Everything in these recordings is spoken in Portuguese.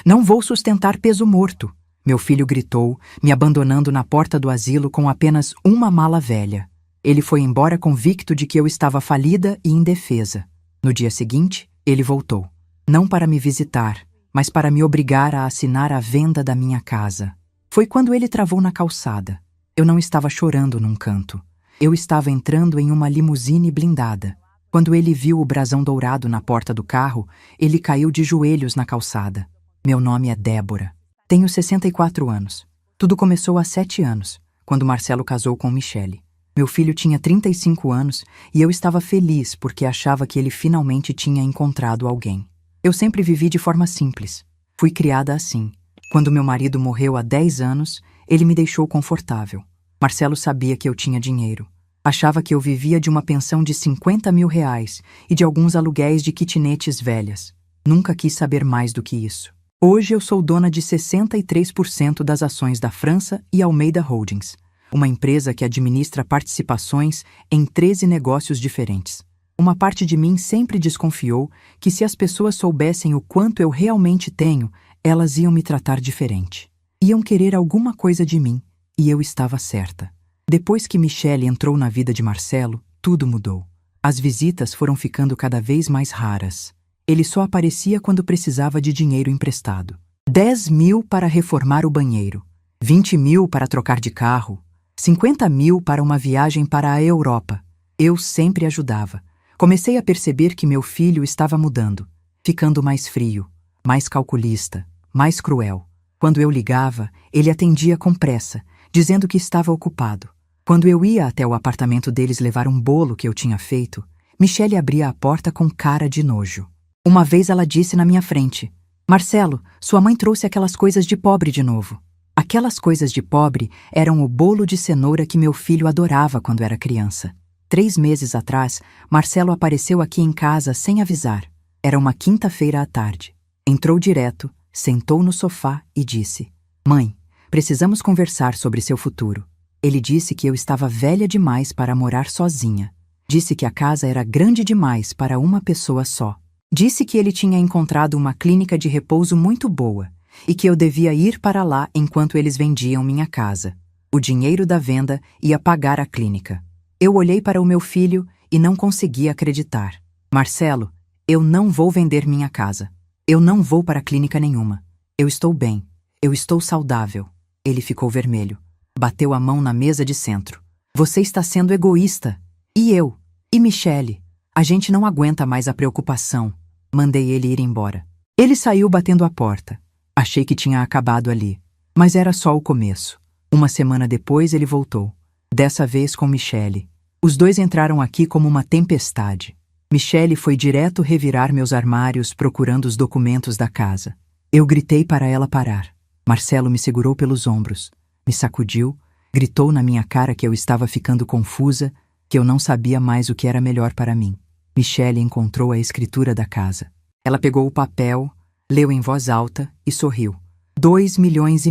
Não vou sustentar peso morto, meu filho gritou, me abandonando na porta do asilo com apenas uma mala velha. Ele foi embora convicto de que eu estava falida e indefesa. No dia seguinte, ele voltou. Não para me visitar, mas para me obrigar a assinar a venda da minha casa. Foi quando ele travou na calçada. Eu não estava chorando num canto. Eu estava entrando em uma limusine blindada. Quando ele viu o brasão dourado na porta do carro, ele caiu de joelhos na calçada. Meu nome é Débora. Tenho 64 anos. Tudo começou há 7 anos, quando Marcelo casou com Michele. Meu filho tinha 35 anos e eu estava feliz porque achava que ele finalmente tinha encontrado alguém. Eu sempre vivi de forma simples. Fui criada assim. Quando meu marido morreu há 10 anos, ele me deixou confortável. Marcelo sabia que eu tinha dinheiro. Achava que eu vivia de uma pensão de 50 mil reais e de alguns aluguéis de kitnetes velhas. Nunca quis saber mais do que isso. Hoje eu sou dona de 63% das ações da França e Almeida Holdings, uma empresa que administra participações em 13 negócios diferentes. Uma parte de mim sempre desconfiou que se as pessoas soubessem o quanto eu realmente tenho, elas iam me tratar diferente. Iam querer alguma coisa de mim, e eu estava certa. Depois que Michele entrou na vida de Marcelo, tudo mudou. As visitas foram ficando cada vez mais raras. Ele só aparecia quando precisava de dinheiro emprestado. 10 mil para reformar o banheiro, 20 mil para trocar de carro, 50 mil para uma viagem para a Europa. Eu sempre ajudava. Comecei a perceber que meu filho estava mudando, ficando mais frio, mais calculista, mais cruel. Quando eu ligava, ele atendia com pressa, dizendo que estava ocupado. Quando eu ia até o apartamento deles levar um bolo que eu tinha feito, Michele abria a porta com cara de nojo. Uma vez ela disse na minha frente: Marcelo, sua mãe trouxe aquelas coisas de pobre de novo. Aquelas coisas de pobre eram o bolo de cenoura que meu filho adorava quando era criança. 3 meses atrás, Marcelo apareceu aqui em casa sem avisar. Era uma quinta-feira à tarde. Entrou direto, sentou no sofá e disse: Mãe, precisamos conversar sobre seu futuro. Ele disse que eu estava velha demais para morar sozinha. Disse que a casa era grande demais para uma pessoa só. Disse que ele tinha encontrado uma clínica de repouso muito boa e que eu devia ir para lá enquanto eles vendiam minha casa. O dinheiro da venda ia pagar a clínica. Eu olhei para o meu filho e não conseguia acreditar. Marcelo, eu não vou vender minha casa. Eu não vou para clínica nenhuma. Eu estou bem. Eu estou saudável. Ele ficou vermelho. Bateu a mão na mesa de centro. Você está sendo egoísta. E eu? E Michele? A gente não aguenta mais a preocupação. Mandei ele ir embora. Ele saiu batendo a porta. Achei que tinha acabado ali. Mas era só o começo. Uma semana depois ele voltou. Dessa vez com Michele. Os dois entraram aqui como uma tempestade. Michele foi direto revirar meus armários procurando os documentos da casa. Eu gritei para ela parar. Marcelo me segurou pelos ombros. Me sacudiu, gritou na minha cara que eu estava ficando confusa, que eu não sabia mais o que era melhor para mim. Michele encontrou a escritura da casa. Ela pegou o papel, leu em voz alta e sorriu. 2,5 milhões,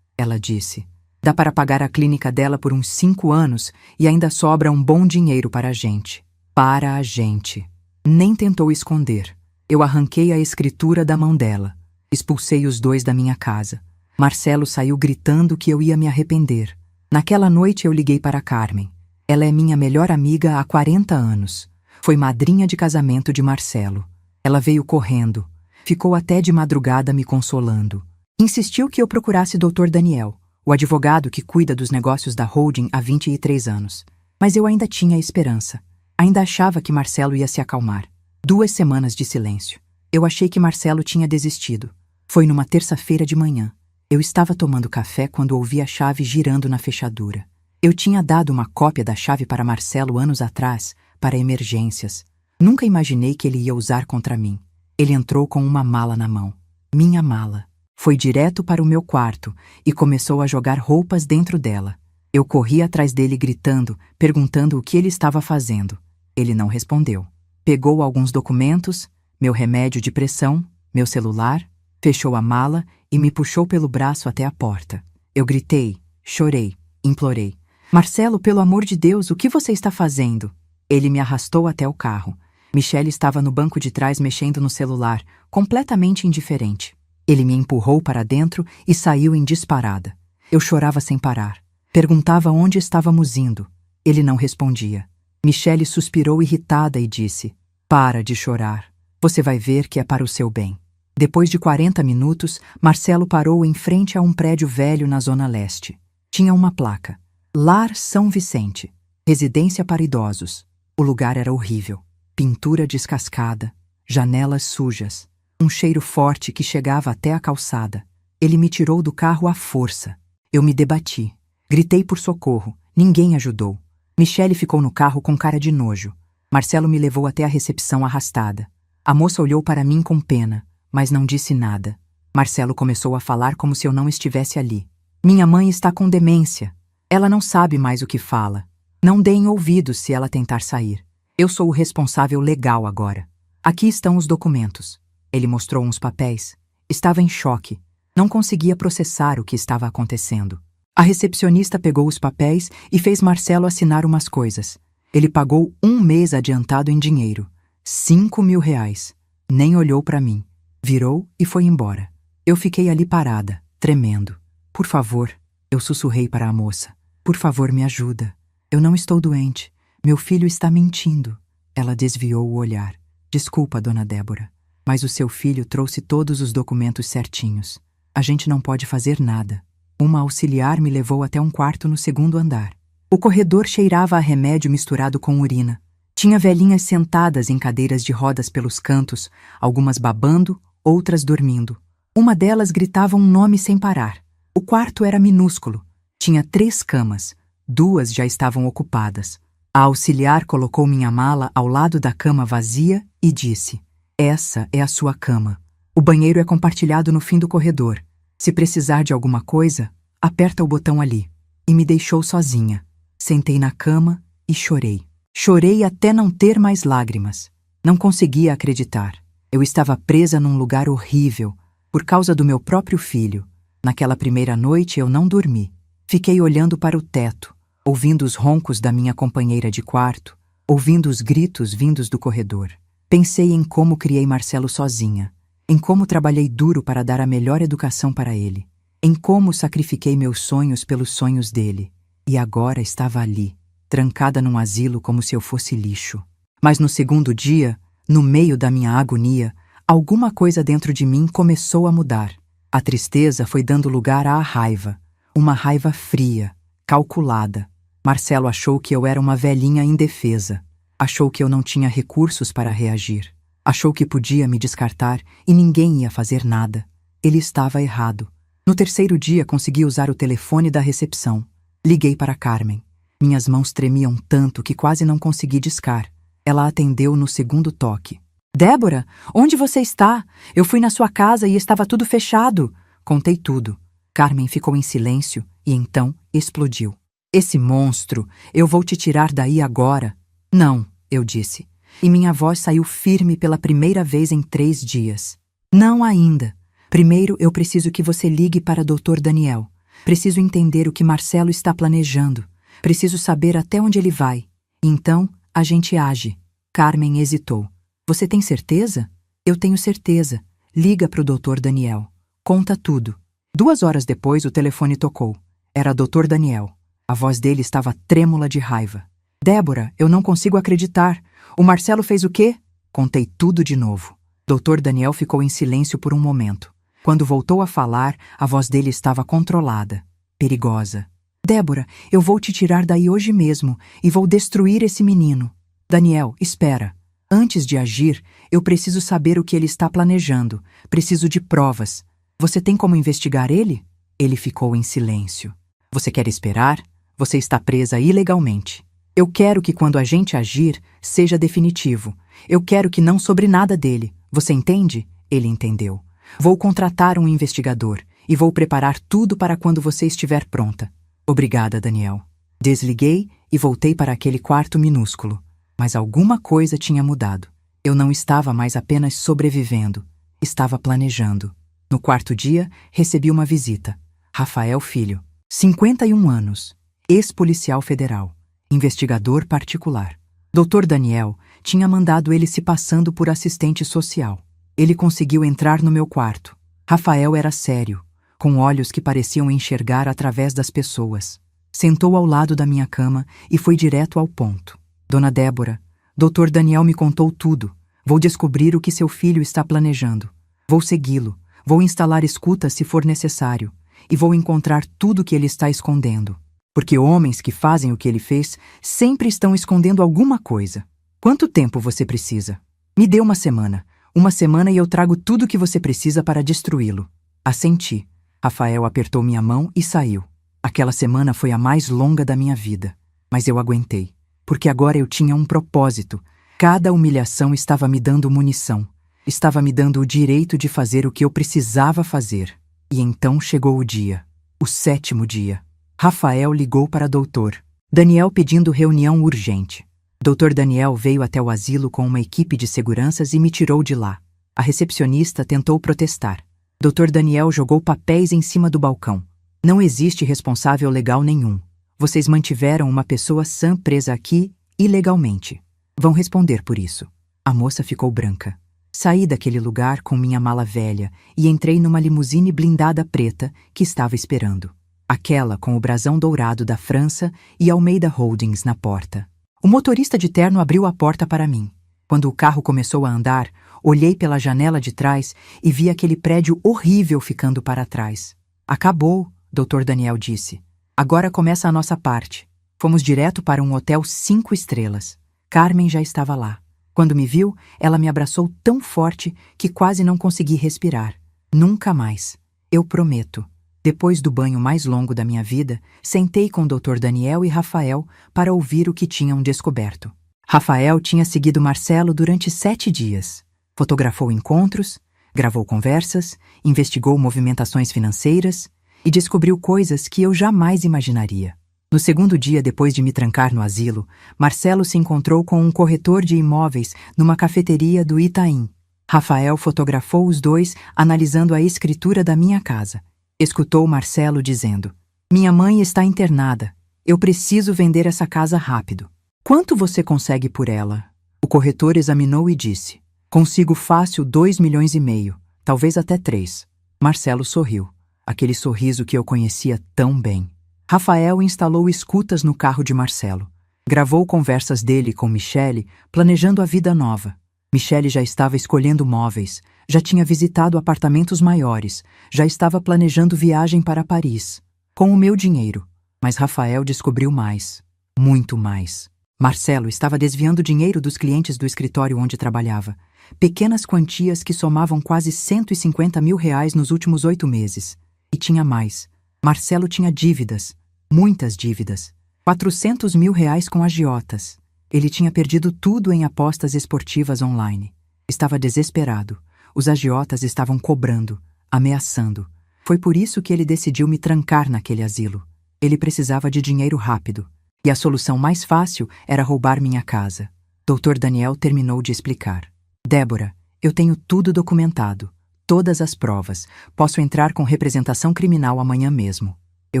ela disse. Dá para pagar a clínica dela por uns 5 anos e ainda sobra um bom dinheiro para a gente. Para a gente. Nem tentou esconder. Eu arranquei a escritura da mão dela. Expulsei os dois da minha casa. Marcelo saiu gritando que eu ia me arrepender. Naquela noite eu liguei para Carmen. Ela é minha melhor amiga há 40 anos. Foi madrinha de casamento de Marcelo. Ela veio correndo. Ficou até de madrugada me consolando. Insistiu que eu procurasse Dr. Daniel, o advogado que cuida dos negócios da holding há 23 anos. Mas eu ainda tinha esperança. Ainda achava que Marcelo ia se acalmar. 2 semanas de silêncio. Eu achei que Marcelo tinha desistido. Foi numa terça-feira de manhã. Eu estava tomando café quando ouvi a chave girando na fechadura. Eu tinha dado uma cópia da chave para Marcelo anos atrás, para emergências. Nunca imaginei que ele ia usar contra mim. Ele entrou com uma mala na mão. Minha mala. Foi direto para o meu quarto e começou a jogar roupas dentro dela. Eu corri atrás dele gritando, perguntando o que ele estava fazendo. Ele não respondeu. Pegou alguns documentos, meu remédio de pressão, meu celular, fechou a mala e me puxou pelo braço até a porta. Eu gritei, chorei, implorei. Marcelo, pelo amor de Deus, o que você está fazendo? Ele me arrastou até o carro. Michele estava no banco de trás mexendo no celular, completamente indiferente. Ele me empurrou para dentro e saiu em disparada. Eu chorava sem parar. Perguntava onde estávamos indo. Ele não respondia. Michele suspirou irritada e disse: "Para de chorar. Você vai ver que é para o seu bem." Depois de 40 minutos, Marcelo parou em frente a um prédio velho na Zona Leste. Tinha uma placa: Lar São Vicente, residência para idosos. O lugar era horrível. Pintura descascada, janelas sujas, um cheiro forte que chegava até a calçada. Ele me tirou do carro à força. Eu me debati. Gritei por socorro. Ninguém ajudou. Michele ficou no carro com cara de nojo. Marcelo me levou até a recepção arrastada. A moça olhou para mim com pena, mas não disse nada. Marcelo começou a falar como se eu não estivesse ali. "Minha mãe está com demência. Ela não sabe mais o que fala. Não deem ouvidos se ela tentar sair. Eu sou o responsável legal agora. Aqui estão os documentos." Ele mostrou uns papéis. Estava em choque. Não conseguia processar o que estava acontecendo. A recepcionista pegou os papéis e fez Marcelo assinar umas coisas. Ele pagou 1 mês adiantado em dinheiro. R$ 5.000. Nem olhou para mim. Virou e foi embora. Eu fiquei ali parada, tremendo. "Por favor", eu sussurrei para a moça. "Por favor, me ajuda. Eu não estou doente. Meu filho está mentindo." Ela desviou o olhar. "Desculpa, dona Débora, mas o seu filho trouxe todos os documentos certinhos. A gente não pode fazer nada." Uma auxiliar me levou até um quarto no 2º andar. O corredor cheirava a remédio misturado com urina. Tinha velhinhas sentadas em cadeiras de rodas pelos cantos, algumas babando, outras dormindo. Uma delas gritava um nome sem parar. O quarto era minúsculo. Tinha 3 camas. 2 já estavam ocupadas. A auxiliar colocou minha mala ao lado da cama vazia e disse: "Essa é a sua cama. O banheiro é compartilhado no fim do corredor. Se precisar de alguma coisa, aperta o botão ali." E me deixou sozinha. Sentei na cama e chorei. Chorei até não ter mais lágrimas. Não conseguia acreditar. Eu estava presa num lugar horrível, por causa do meu próprio filho. Naquela primeira noite eu não dormi. Fiquei olhando para o teto, ouvindo os roncos da minha companheira de quarto, ouvindo os gritos vindos do corredor. Pensei em como criei Marcelo sozinha, em como trabalhei duro para dar a melhor educação para ele, em como sacrifiquei meus sonhos pelos sonhos dele. E agora estava ali, trancada num asilo como se eu fosse lixo. Mas no 2º dia, no meio da minha agonia, alguma coisa dentro de mim começou a mudar. A tristeza foi dando lugar à raiva, uma raiva fria, calculada. Marcelo achou que eu era uma velhinha indefesa. Achou que eu não tinha recursos para reagir. Achou que podia me descartar e ninguém ia fazer nada. Ele estava errado. No 3º dia consegui usar o telefone da recepção. Liguei para Carmen. Minhas mãos tremiam tanto que quase não consegui discar. Ela atendeu no 2º toque. "Débora, onde você está? Eu fui na sua casa e estava tudo fechado." Contei tudo. Carmen ficou em silêncio e então explodiu. "Esse monstro, eu vou te tirar daí agora." "Não", eu disse. E minha voz saiu firme pela primeira vez em 3 dias. "Não ainda. Primeiro eu preciso que você ligue para Dr. Daniel. Preciso entender o que Marcelo está planejando. Preciso saber até onde ele vai. Então, a gente age." Carmen hesitou. "Você tem certeza?" "Eu tenho certeza. Liga para o Dr. Daniel. Conta tudo." 2 horas depois o telefone tocou. Era Dr. Daniel. A voz dele estava trêmula de raiva. "Débora, eu não consigo acreditar. O Marcelo fez o quê?" Contei tudo de novo. Dr. Daniel ficou em silêncio por um momento. Quando voltou a falar, a voz dele estava controlada, perigosa. "Débora, eu vou te tirar daí hoje mesmo e vou destruir esse menino." "Daniel, espera. Antes de agir, eu preciso saber o que ele está planejando. Preciso de provas. Você tem como investigar ele?" Ele ficou em silêncio. "Você quer esperar? Você está presa ilegalmente. Eu quero que quando a gente agir, seja definitivo. Eu quero que não sobre nada dele. Você entende?" Ele entendeu. "Vou contratar um investigador e vou preparar tudo para quando você estiver pronta." "Obrigada, Daniel." Desliguei e voltei para aquele quarto minúsculo. Mas alguma coisa tinha mudado. Eu não estava mais apenas sobrevivendo. Estava planejando. No 4º dia, recebi uma visita. Rafael Filho, 51 anos, ex-policial federal, investigador particular. Dr. Daniel tinha mandado ele se passando por assistente social. Ele conseguiu entrar no meu quarto. Rafael era sério, com olhos que pareciam enxergar através das pessoas. Sentou ao lado da minha cama e foi direto ao ponto. Dona Débora, Dr. Daniel me contou tudo. Vou descobrir o que seu filho está planejando. Vou segui-lo. Vou instalar escutas se for necessário. E vou encontrar tudo que ele está escondendo. Porque homens que fazem o que ele fez sempre estão escondendo alguma coisa. Quanto tempo você precisa? Me dê uma semana. Uma semana e eu trago tudo o que você precisa para destruí-lo. Assenti. Rafael apertou minha mão e saiu. Aquela semana foi a mais longa da minha vida. Mas eu aguentei. Porque agora eu tinha um propósito. Cada humilhação estava me dando munição. Estava me dando o direito de fazer o que eu precisava fazer. E então chegou o dia. O 7º dia. Rafael ligou para Dr. Daniel pedindo reunião urgente. Dr. Daniel veio até o asilo com uma equipe de seguranças e me tirou de lá. A recepcionista tentou protestar. Dr. Daniel jogou papéis em cima do balcão. Não existe responsável legal nenhum. Vocês mantiveram uma pessoa sã presa aqui ilegalmente. Vão responder por isso. A moça ficou branca. Saí daquele lugar com minha mala velha e entrei numa limusine blindada preta que estava esperando. Aquela com o brasão dourado da França e Almeida Holdings na porta. O motorista de terno abriu a porta para mim. Quando o carro começou a andar, olhei pela janela de trás e vi aquele prédio horrível ficando para trás. Acabou, Dr. Daniel disse. Agora começa a nossa parte. Fomos direto para um hotel 5 estrelas. Carmen já estava lá. Quando me viu, ela me abraçou tão forte que quase não consegui respirar. Nunca mais. Eu prometo. Depois do banho mais longo da minha vida, sentei com Dr. Daniel e Rafael para ouvir o que tinham descoberto. Rafael tinha seguido Marcelo durante 7 dias. Fotografou encontros, gravou conversas, investigou movimentações financeiras e descobriu coisas que eu jamais imaginaria. No 2º dia depois de me trancar no asilo, Marcelo se encontrou com um corretor de imóveis numa cafeteria do Itaim. Rafael fotografou os dois analisando a escritura da minha casa. Escutou Marcelo dizendo: "Minha mãe está internada. Eu preciso vender essa casa rápido. Quanto você consegue por ela?" O corretor examinou e disse: "Consigo fácil 2,5 milhões, talvez até 3. Marcelo sorriu. Aquele sorriso que eu conhecia tão bem. Rafael instalou escutas no carro de Marcelo. Gravou conversas dele com Michele, planejando a vida nova. Michele já estava escolhendo móveis, já tinha visitado apartamentos maiores, já estava planejando viagem para Paris. Com o meu dinheiro. Mas Rafael descobriu mais. Muito mais. Marcelo estava desviando dinheiro dos clientes do escritório onde trabalhava. Pequenas quantias que somavam quase 150 mil reais nos últimos 8 meses. E tinha mais. Marcelo tinha dívidas. Muitas dívidas. 400 mil reais com agiotas. Ele tinha perdido tudo em apostas esportivas online. Estava desesperado. Os agiotas estavam cobrando, ameaçando. Foi por isso que ele decidiu me trancar naquele asilo. Ele precisava de dinheiro rápido. E a solução mais fácil era roubar minha casa. Dr. Daniel terminou de explicar. "Débora, eu tenho tudo documentado. Todas as provas. Posso entrar com representação criminal amanhã mesmo." Eu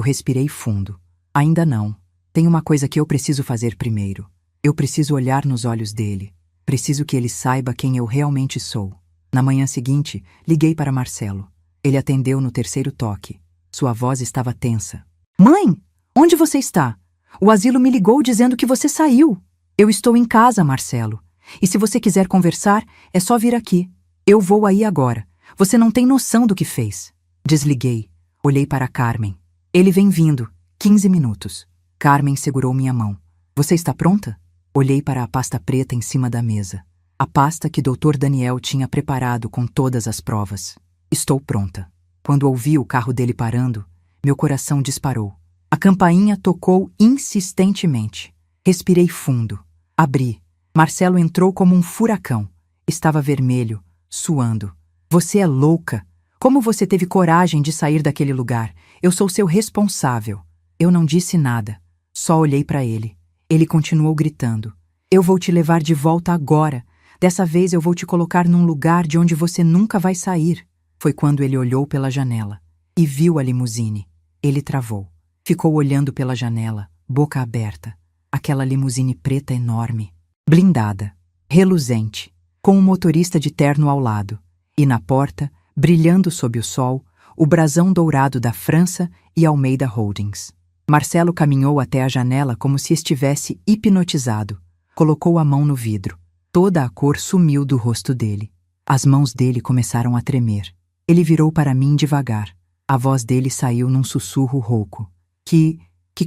respirei fundo. Ainda não. Tem uma coisa que eu preciso fazer primeiro. Eu preciso olhar nos olhos dele. Preciso que ele saiba quem eu realmente sou. Na manhã seguinte, liguei para Marcelo. Ele atendeu no 3º toque. Sua voz estava tensa. "Mãe, onde você está? O asilo me ligou dizendo que você saiu." "Eu estou em casa, Marcelo. E se você quiser conversar, é só vir aqui. Eu vou aí agora. Você não tem noção do que fez." Desliguei. Olhei para Carmen. "Ele vem vindo. 15 minutos." Carmen segurou minha mão. "Você está pronta?" Olhei para a pasta preta em cima da mesa. A pasta que Dr. Daniel tinha preparado com todas as provas. "Estou pronta." Quando ouvi o carro dele parando, meu coração disparou. A campainha tocou insistentemente. Respirei fundo. Abri. Marcelo entrou como um furacão. Estava vermelho, suando. "Você é louca. Como você teve coragem de sair daquele lugar? Eu sou seu responsável." Eu não disse nada. Só olhei para ele. Ele continuou gritando. "Eu vou te levar de volta agora. Dessa vez eu vou te colocar num lugar de onde você nunca vai sair." Foi quando ele olhou pela janela e viu a limusine. Ele travou. Ficou olhando pela janela, boca aberta. Aquela limusine preta enorme, blindada, reluzente, com um motorista de terno ao lado. E na porta, brilhando sob o sol, o brasão dourado da França e Almeida Holdings. Marcelo caminhou até a janela como se estivesse hipnotizado. Colocou a mão no vidro. Toda a cor sumiu do rosto dele. As mãos dele começaram a tremer. Ele virou para mim devagar. A voz dele saiu num sussurro rouco. Que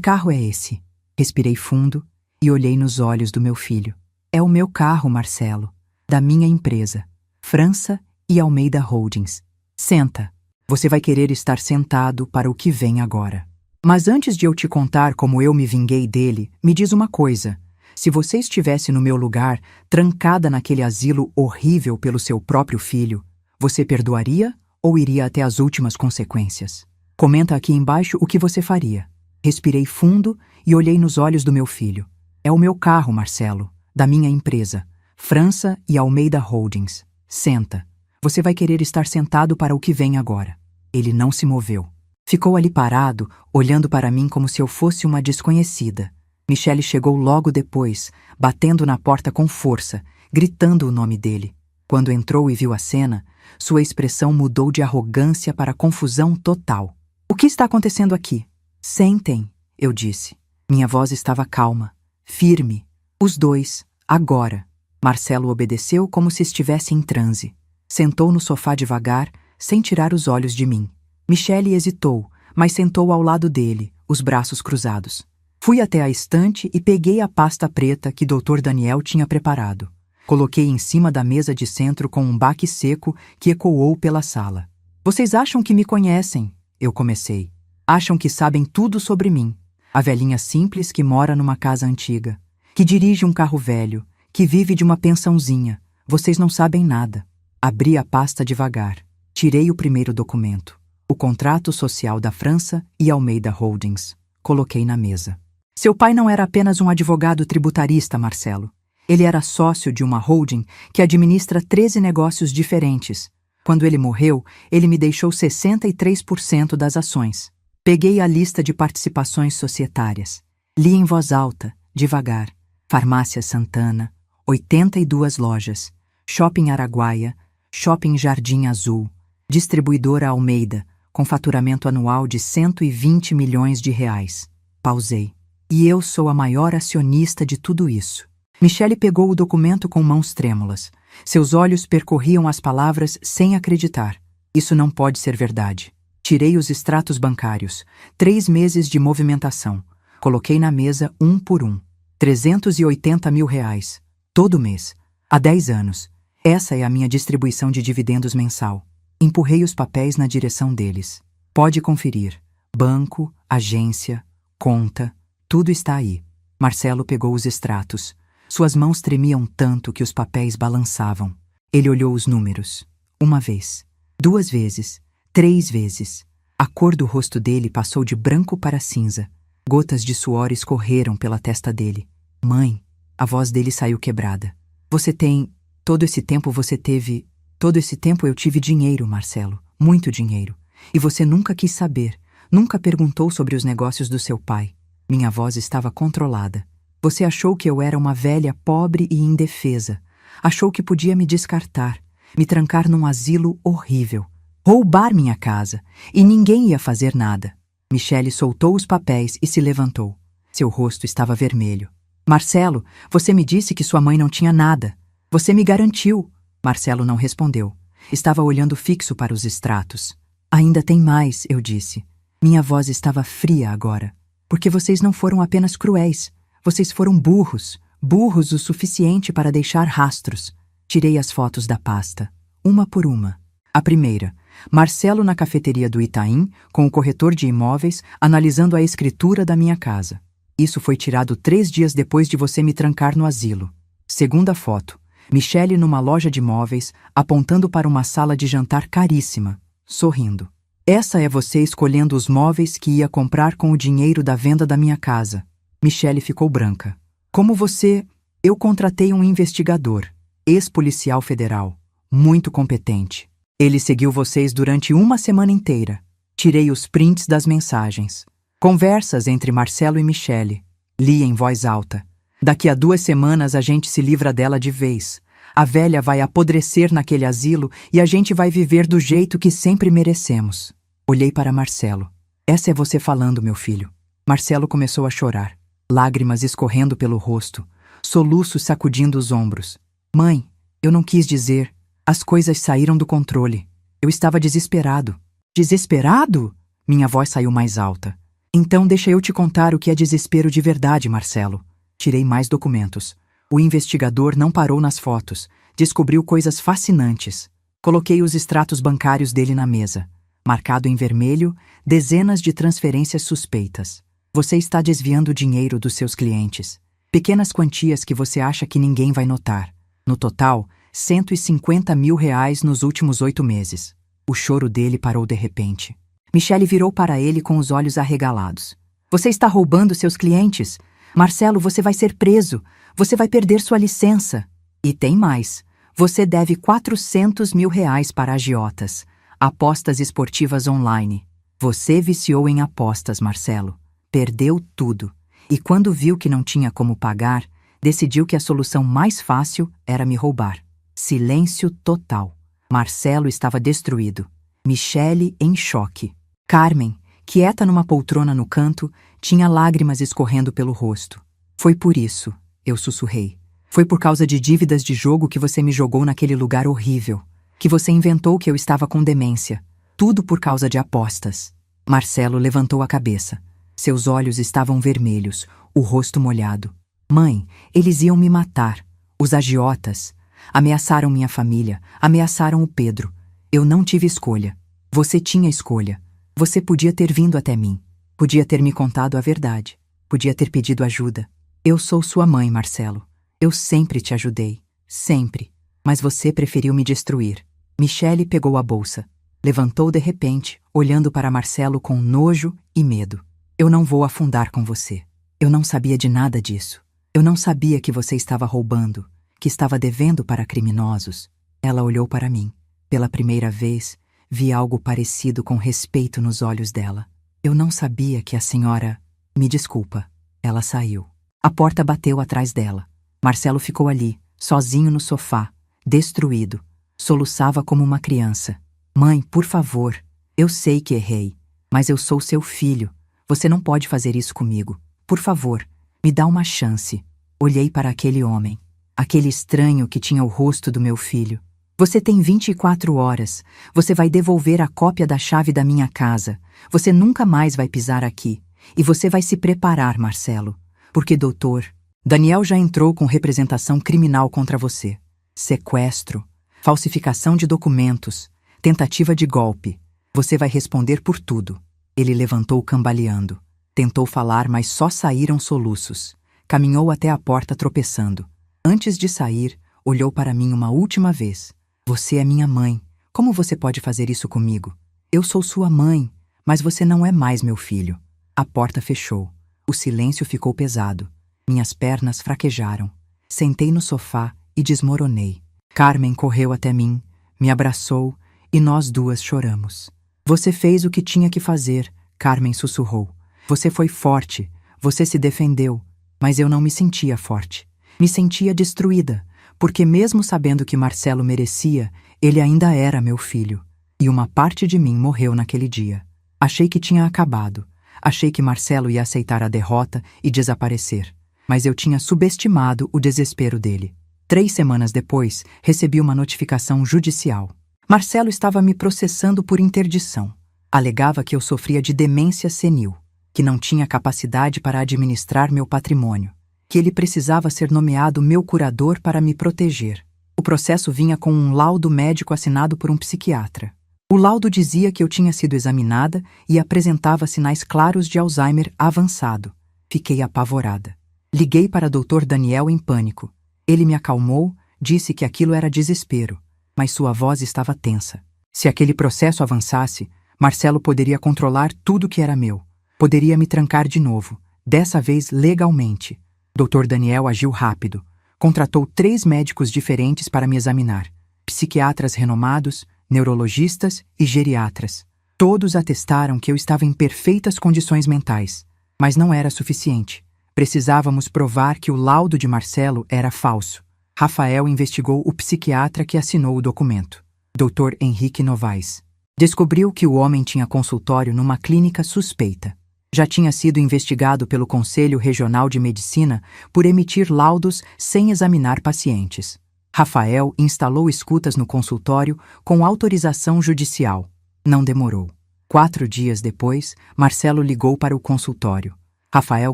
carro é esse? Respirei fundo e olhei nos olhos do meu filho. É o meu carro, Marcelo, da minha empresa, França e Almeida Holdings. Senta. Você vai querer estar sentado para o que vem agora. Mas antes de eu te contar como eu me vinguei dele, me diz uma coisa. Se você estivesse no meu lugar, trancada naquele asilo horrível pelo seu próprio filho, você perdoaria ou iria até as últimas consequências? Comenta aqui embaixo o que você faria. Respirei fundo e olhei nos olhos do meu filho. É o meu carro, Marcelo, da minha empresa, França e Almeida Holdings. Senta. Você vai querer estar sentado para o que vem agora. Ele não se moveu. Ficou ali parado, olhando para mim como se eu fosse uma desconhecida. Michele chegou logo depois, batendo na porta com força, gritando o nome dele. Quando entrou e viu a cena, sua expressão mudou de arrogância para confusão total. O que está acontecendo aqui? Sentem, eu disse. Minha voz estava calma, firme. Os dois, agora. Marcelo obedeceu como se estivesse em transe. Sentou no sofá devagar, sem tirar os olhos de mim. Michele hesitou, mas sentou ao lado dele, os braços cruzados. Fui até a estante e peguei a pasta preta que Dr. Daniel tinha preparado. Coloquei em cima da mesa de centro com um baque seco que ecoou pela sala. Vocês acham que me conhecem? Eu comecei. Acham que sabem tudo sobre mim. A velhinha simples que mora numa casa antiga, que dirige um carro velho, que vive de uma pensãozinha. Vocês não sabem nada. Abri a pasta devagar. Tirei o primeiro documento. O contrato social da França e Almeida Holdings. Coloquei na mesa. Seu pai não era apenas um advogado tributarista, Marcelo. Ele era sócio de uma holding que administra 13 negócios diferentes. Quando ele morreu, ele me deixou 63% das ações. Peguei a lista de participações societárias. Li em voz alta, devagar. Farmácia Santana, 82 lojas. Shopping Araguaia, Shopping Jardim Azul. Distribuidora Almeida, com faturamento anual de 120 milhões de reais. Pausei. E eu sou a maior acionista de tudo isso. Michele pegou o documento com mãos trêmulas. Seus olhos percorriam as palavras sem acreditar. Isso não pode ser verdade. Tirei os extratos bancários. 3 meses de movimentação. Coloquei na mesa um por um. 380 mil reais. Todo mês. Há 10 anos. Essa é a minha distribuição de dividendos mensal. Empurrei os papéis na direção deles. Pode conferir. Banco, agência, conta, tudo está aí. Marcelo pegou os extratos. Suas mãos tremiam tanto que os papéis balançavam. Ele olhou os números. 1 vez, 2 vezes, 3 vezes. A cor do rosto dele passou de branco para cinza. Gotas de suor escorreram pela testa dele. Mãe, a voz dele saiu quebrada. Você tem... Todo esse tempo você teve... Todo esse tempo eu tive dinheiro, Marcelo. Muito dinheiro. E você nunca quis saber. Nunca perguntou sobre os negócios do seu pai. Minha voz estava controlada. Você achou que eu era uma velha pobre e indefesa. Achou que podia me descartar, me trancar num asilo horrível, roubar minha casa, e ninguém ia fazer nada. Michele soltou os papéis e se levantou. Seu rosto estava vermelho. Marcelo, você me disse que sua mãe não tinha nada. Você me garantiu. Marcelo não respondeu. Estava olhando fixo para os extratos. Ainda tem mais, eu disse. Minha voz estava fria agora. Porque vocês não foram apenas cruéis. Vocês foram burros. Burros o suficiente para deixar rastros. Tirei as fotos da pasta. Uma por uma. A primeira. Marcelo na cafeteria do Itaim, com o corretor de imóveis, analisando a escritura da minha casa. Isso foi tirado 3 dias depois de você me trancar no asilo. Segunda foto. Michele numa loja de móveis, apontando para uma sala de jantar caríssima, sorrindo. Essa é você escolhendo os móveis que ia comprar com o dinheiro da venda da minha casa. Michele ficou branca. Como você... Eu contratei um investigador, ex-policial federal, muito competente. Ele seguiu vocês durante 1 semana inteira. Tirei os prints das mensagens. Conversas entre Marcelo e Michele. Li em voz alta. Daqui a 2 semanas a gente se livra dela de vez. A velha vai apodrecer naquele asilo e a gente vai viver do jeito que sempre merecemos. Olhei para Marcelo. Essa é você falando, meu filho. Marcelo começou a chorar, lágrimas escorrendo pelo rosto, soluços sacudindo os ombros. Mãe, eu não quis dizer. As coisas saíram do controle. Eu estava desesperado. Desesperado? Minha voz saiu mais alta. Então deixa eu te contar o que é desespero de verdade, Marcelo. Tirei mais documentos. O investigador não parou nas fotos. Descobriu coisas fascinantes. Coloquei os extratos bancários dele na mesa. Marcado em vermelho, dezenas de transferências suspeitas. Você está desviando dinheiro dos seus clientes. Pequenas quantias que você acha que ninguém vai notar. No total, R$150 mil nos últimos 8 meses. O choro dele parou de repente. Michele virou para ele com os olhos arregalados. Você está roubando seus clientes? Marcelo, você vai ser preso. Você vai perder sua licença. E tem mais. Você deve R$400 mil para agiotas. Apostas esportivas online. Você viciou em apostas, Marcelo. Perdeu tudo. E quando viu que não tinha como pagar, decidiu que a solução mais fácil era me roubar. Silêncio total. Marcelo estava destruído. Michele em choque. Carmen, quieta numa poltrona no canto, tinha lágrimas escorrendo pelo rosto. Foi por isso, eu sussurrei. Foi por causa de dívidas de jogo que você me jogou naquele lugar horrível. Que você inventou que eu estava com demência. Tudo por causa de apostas. Marcelo levantou a cabeça. Seus olhos estavam vermelhos, o rosto molhado. Mãe, eles iam me matar. Os agiotas. Ameaçaram minha família, ameaçaram o Pedro. Eu não tive escolha. Você tinha escolha. Você podia ter vindo até mim. Podia ter me contado a verdade. Podia ter pedido ajuda. Eu sou sua mãe, Marcelo. Eu sempre te ajudei. Sempre. Mas você preferiu me destruir. Michele pegou a bolsa. Levantou de repente, olhando para Marcelo com nojo e medo. Eu não vou afundar com você. Eu não sabia de nada disso. Eu não sabia que você estava roubando, que estava devendo para criminosos. Ela olhou para mim. Pela primeira vez, vi algo parecido com respeito nos olhos dela. Eu não sabia que a senhora... Me desculpa. Ela saiu. A porta bateu atrás dela. Marcelo ficou ali, sozinho no sofá, destruído. Soluçava como uma criança. Mãe, por favor. Eu sei que errei, mas eu sou seu filho. Você não pode fazer isso comigo. Por favor, me dá uma chance. Olhei para aquele homem. Aquele estranho que tinha o rosto do meu filho. Você tem 24 horas. Você vai devolver a cópia da chave da minha casa. Você nunca mais vai pisar aqui. E você vai se preparar, Marcelo. Porque, doutor, Daniel já entrou com representação criminal contra você. Sequestro, falsificação de documentos, tentativa de golpe. Você vai responder por tudo. Ele levantou cambaleando. Tentou falar, mas só saíram soluços. Caminhou até a porta tropeçando. Antes de sair, olhou para mim uma última vez. Você é minha mãe. Como você pode fazer isso comigo? Eu sou sua mãe, mas você não é mais meu filho. A porta fechou. O silêncio ficou pesado. Minhas pernas fraquejaram. Sentei no sofá e desmoronei. Carmen correu até mim, me abraçou e nós duas choramos. Você fez o que tinha que fazer, Carmen sussurrou. Você foi forte, você se defendeu, mas eu não me sentia forte. Me sentia destruída, porque mesmo sabendo que Marcelo merecia, ele ainda era meu filho. E uma parte de mim morreu naquele dia. Achei que tinha acabado. Achei que Marcelo ia aceitar a derrota e desaparecer. Mas eu tinha subestimado o desespero dele. 3 semanas depois, recebi uma notificação judicial. Marcelo estava me processando por interdição. Alegava que eu sofria de demência senil, que não tinha capacidade para administrar meu patrimônio, que ele precisava ser nomeado meu curador para me proteger. O processo vinha com um laudo médico assinado por um psiquiatra. O laudo dizia que eu tinha sido examinada e apresentava sinais claros de Alzheimer avançado. Fiquei apavorada. Liguei para Dr. Daniel em pânico. Ele me acalmou, disse que aquilo era desespero, mas sua voz estava tensa. Se aquele processo avançasse, Marcelo poderia controlar tudo que era meu. Poderia me trancar de novo, dessa vez legalmente. Dr. Daniel agiu rápido. Contratou 3 médicos diferentes para me examinar. Psiquiatras renomados, neurologistas e geriatras. Todos atestaram que eu estava em perfeitas condições mentais. Mas não era suficiente. Precisávamos provar que o laudo de Marcelo era falso. Rafael investigou o psiquiatra que assinou o documento, Dr. Henrique Novaes. Descobriu que o homem tinha consultório numa clínica suspeita. Já tinha sido investigado pelo Conselho Regional de Medicina por emitir laudos sem examinar pacientes. Rafael instalou escutas no consultório com autorização judicial. Não demorou. 4 dias depois, Marcelo ligou para o consultório. Rafael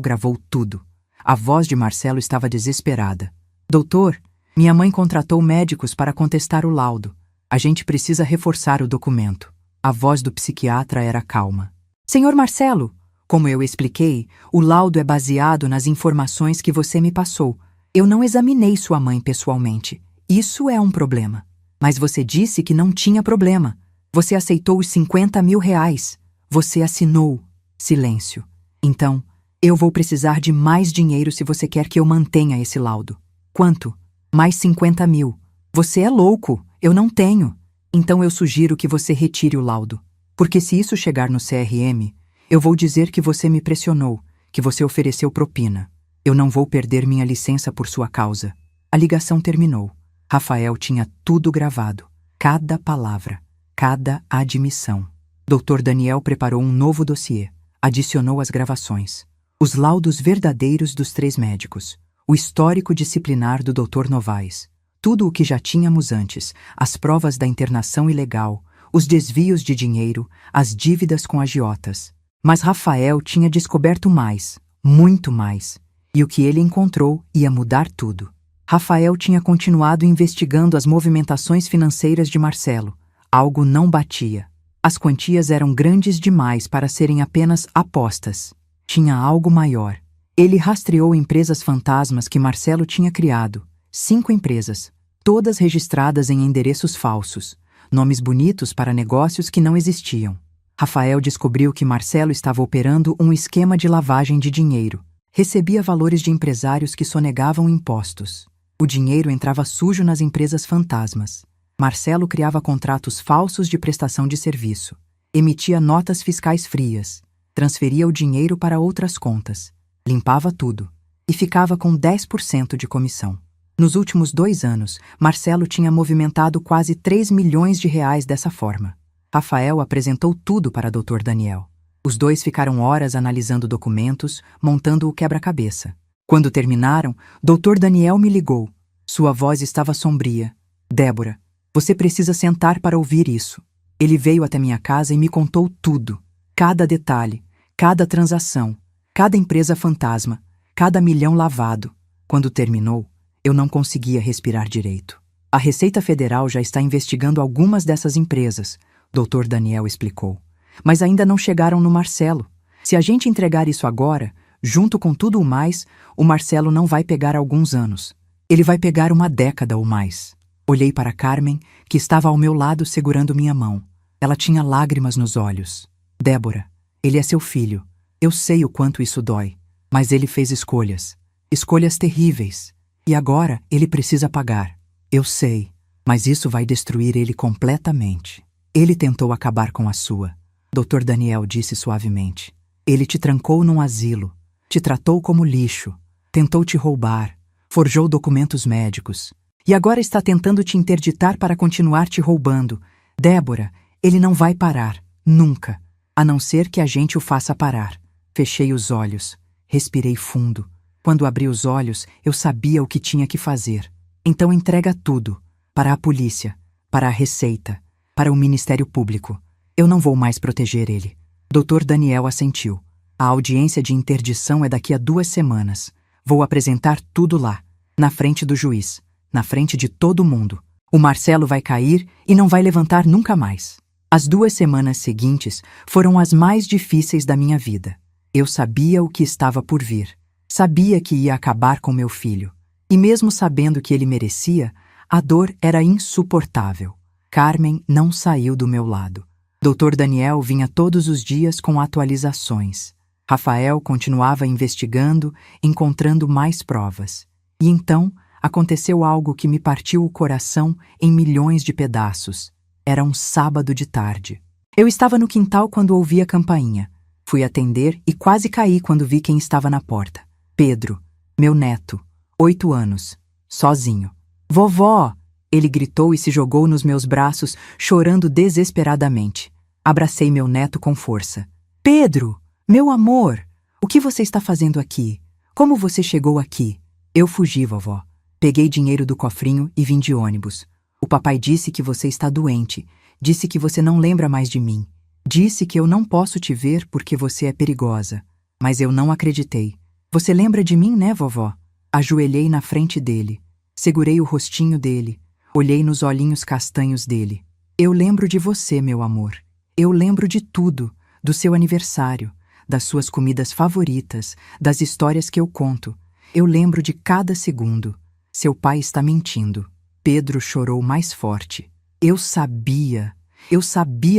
gravou tudo. A voz de Marcelo estava desesperada. Doutor, minha mãe contratou médicos para contestar o laudo. A gente precisa reforçar o documento. A voz do psiquiatra era calma. Senhor Marcelo, como eu expliquei, o laudo é baseado nas informações que você me passou. Eu não examinei sua mãe pessoalmente. Isso é um problema. Mas você disse que não tinha problema. Você aceitou os 50 mil reais. Você assinou. Silêncio. Então, eu vou precisar de mais dinheiro se você quer que eu mantenha esse laudo. Quanto? Mais 50 mil. Você é louco. Eu não tenho. Então eu sugiro que você retire o laudo. Porque se isso chegar no CRM, eu vou dizer que você me pressionou, que você ofereceu propina. Eu não vou perder minha licença por sua causa. A ligação terminou. Rafael tinha tudo gravado. Cada palavra. Cada admissão. Dr. Daniel preparou um novo dossiê. Adicionou as gravações. Os laudos verdadeiros dos 3 médicos. O histórico disciplinar do Dr. Novaes. Tudo o que já tínhamos antes. As provas da internação ilegal. Os desvios de dinheiro. As dívidas com agiotas. Mas Rafael tinha descoberto mais. Muito mais. E o que ele encontrou ia mudar tudo. Rafael tinha continuado investigando as movimentações financeiras de Marcelo. Algo não batia. As quantias eram grandes demais para serem apenas apostas. Tinha algo maior. Ele rastreou empresas fantasmas que Marcelo tinha criado. 5 empresas, todas registradas em endereços falsos. Nomes bonitos para negócios que não existiam. Rafael descobriu que Marcelo estava operando um esquema de lavagem de dinheiro. Recebia valores de empresários que sonegavam impostos. O dinheiro entrava sujo nas empresas fantasmas. Marcelo criava contratos falsos de prestação de serviço. Emitia notas fiscais frias. Transferia o dinheiro para outras contas. Limpava tudo. E ficava com 10% de comissão. Nos últimos 2 anos, Marcelo tinha movimentado quase 3 milhões de reais dessa forma. Rafael apresentou tudo para Dr. Daniel. Os dois ficaram horas analisando documentos, montando o quebra-cabeça. Quando terminaram, Dr. Daniel me ligou. Sua voz estava sombria. Débora, você precisa sentar para ouvir isso. Ele veio até minha casa e me contou tudo. Cada detalhe, cada transação, cada empresa fantasma, cada milhão lavado. Quando terminou, eu não conseguia respirar direito. A Receita Federal já está investigando algumas dessas empresas, Dr. Daniel explicou. Mas ainda não chegaram no Marcelo. Se a gente entregar isso agora, junto com tudo o mais, o Marcelo não vai pegar alguns anos. Ele vai pegar 1 década ou mais. Olhei para Carmen, que estava ao meu lado segurando minha mão. Ela tinha lágrimas nos olhos. Débora, ele é seu filho. Eu sei o quanto isso dói. Mas ele fez escolhas. Escolhas terríveis. E agora ele precisa pagar. Eu sei, mas isso vai destruir ele completamente. Ele tentou acabar com a sua. Dr. Daniel disse suavemente. Ele te trancou num asilo. Te tratou como lixo. Tentou te roubar. Forjou documentos médicos. E agora está tentando te interditar para continuar te roubando. Débora, ele não vai parar. Nunca. A não ser que a gente o faça parar. Fechei os olhos. Respirei fundo. Quando abri os olhos, eu sabia o que tinha que fazer. Então entrega tudo. Para a polícia. Para a Receita. Para o Ministério Público. Eu não vou mais proteger ele. Dr. Daniel assentiu. A audiência de interdição é daqui a 2 semanas. Vou apresentar tudo lá. Na frente do juiz. Na frente de todo mundo. O Marcelo vai cair e não vai levantar nunca mais. As 2 semanas seguintes foram as mais difíceis da minha vida. Eu sabia o que estava por vir. Sabia que ia acabar com meu filho. E mesmo sabendo que ele merecia, a dor era insuportável. Carmen não saiu do meu lado. Dr. Daniel vinha todos os dias com atualizações. Rafael continuava investigando, encontrando mais provas. E então aconteceu algo que me partiu o coração em milhões de pedaços. Era um sábado de tarde. Eu estava no quintal quando ouvi a campainha. Fui atender e quase caí quando vi quem estava na porta. Pedro, meu neto, 8 anos, sozinho. Vovó! Ele gritou e se jogou nos meus braços, chorando desesperadamente. Abracei meu neto com força. Pedro! Meu amor! O que você está fazendo aqui? Como você chegou aqui? Eu fugi, vovó. Peguei dinheiro do cofrinho e vim de ônibus. O papai disse que você está doente. Disse que você não lembra mais de mim. Disse que eu não posso te ver porque você é perigosa. Mas eu não acreditei. Você lembra de mim, né, vovó? Ajoelhei na frente dele. Segurei o rostinho dele. Olhei nos olhinhos castanhos dele. Eu lembro de você, meu amor. Eu lembro de tudo. Do seu aniversário, das suas comidas favoritas, das histórias que eu conto. Eu lembro de cada segundo. Seu pai está mentindo. Pedro chorou mais forte. Eu sabia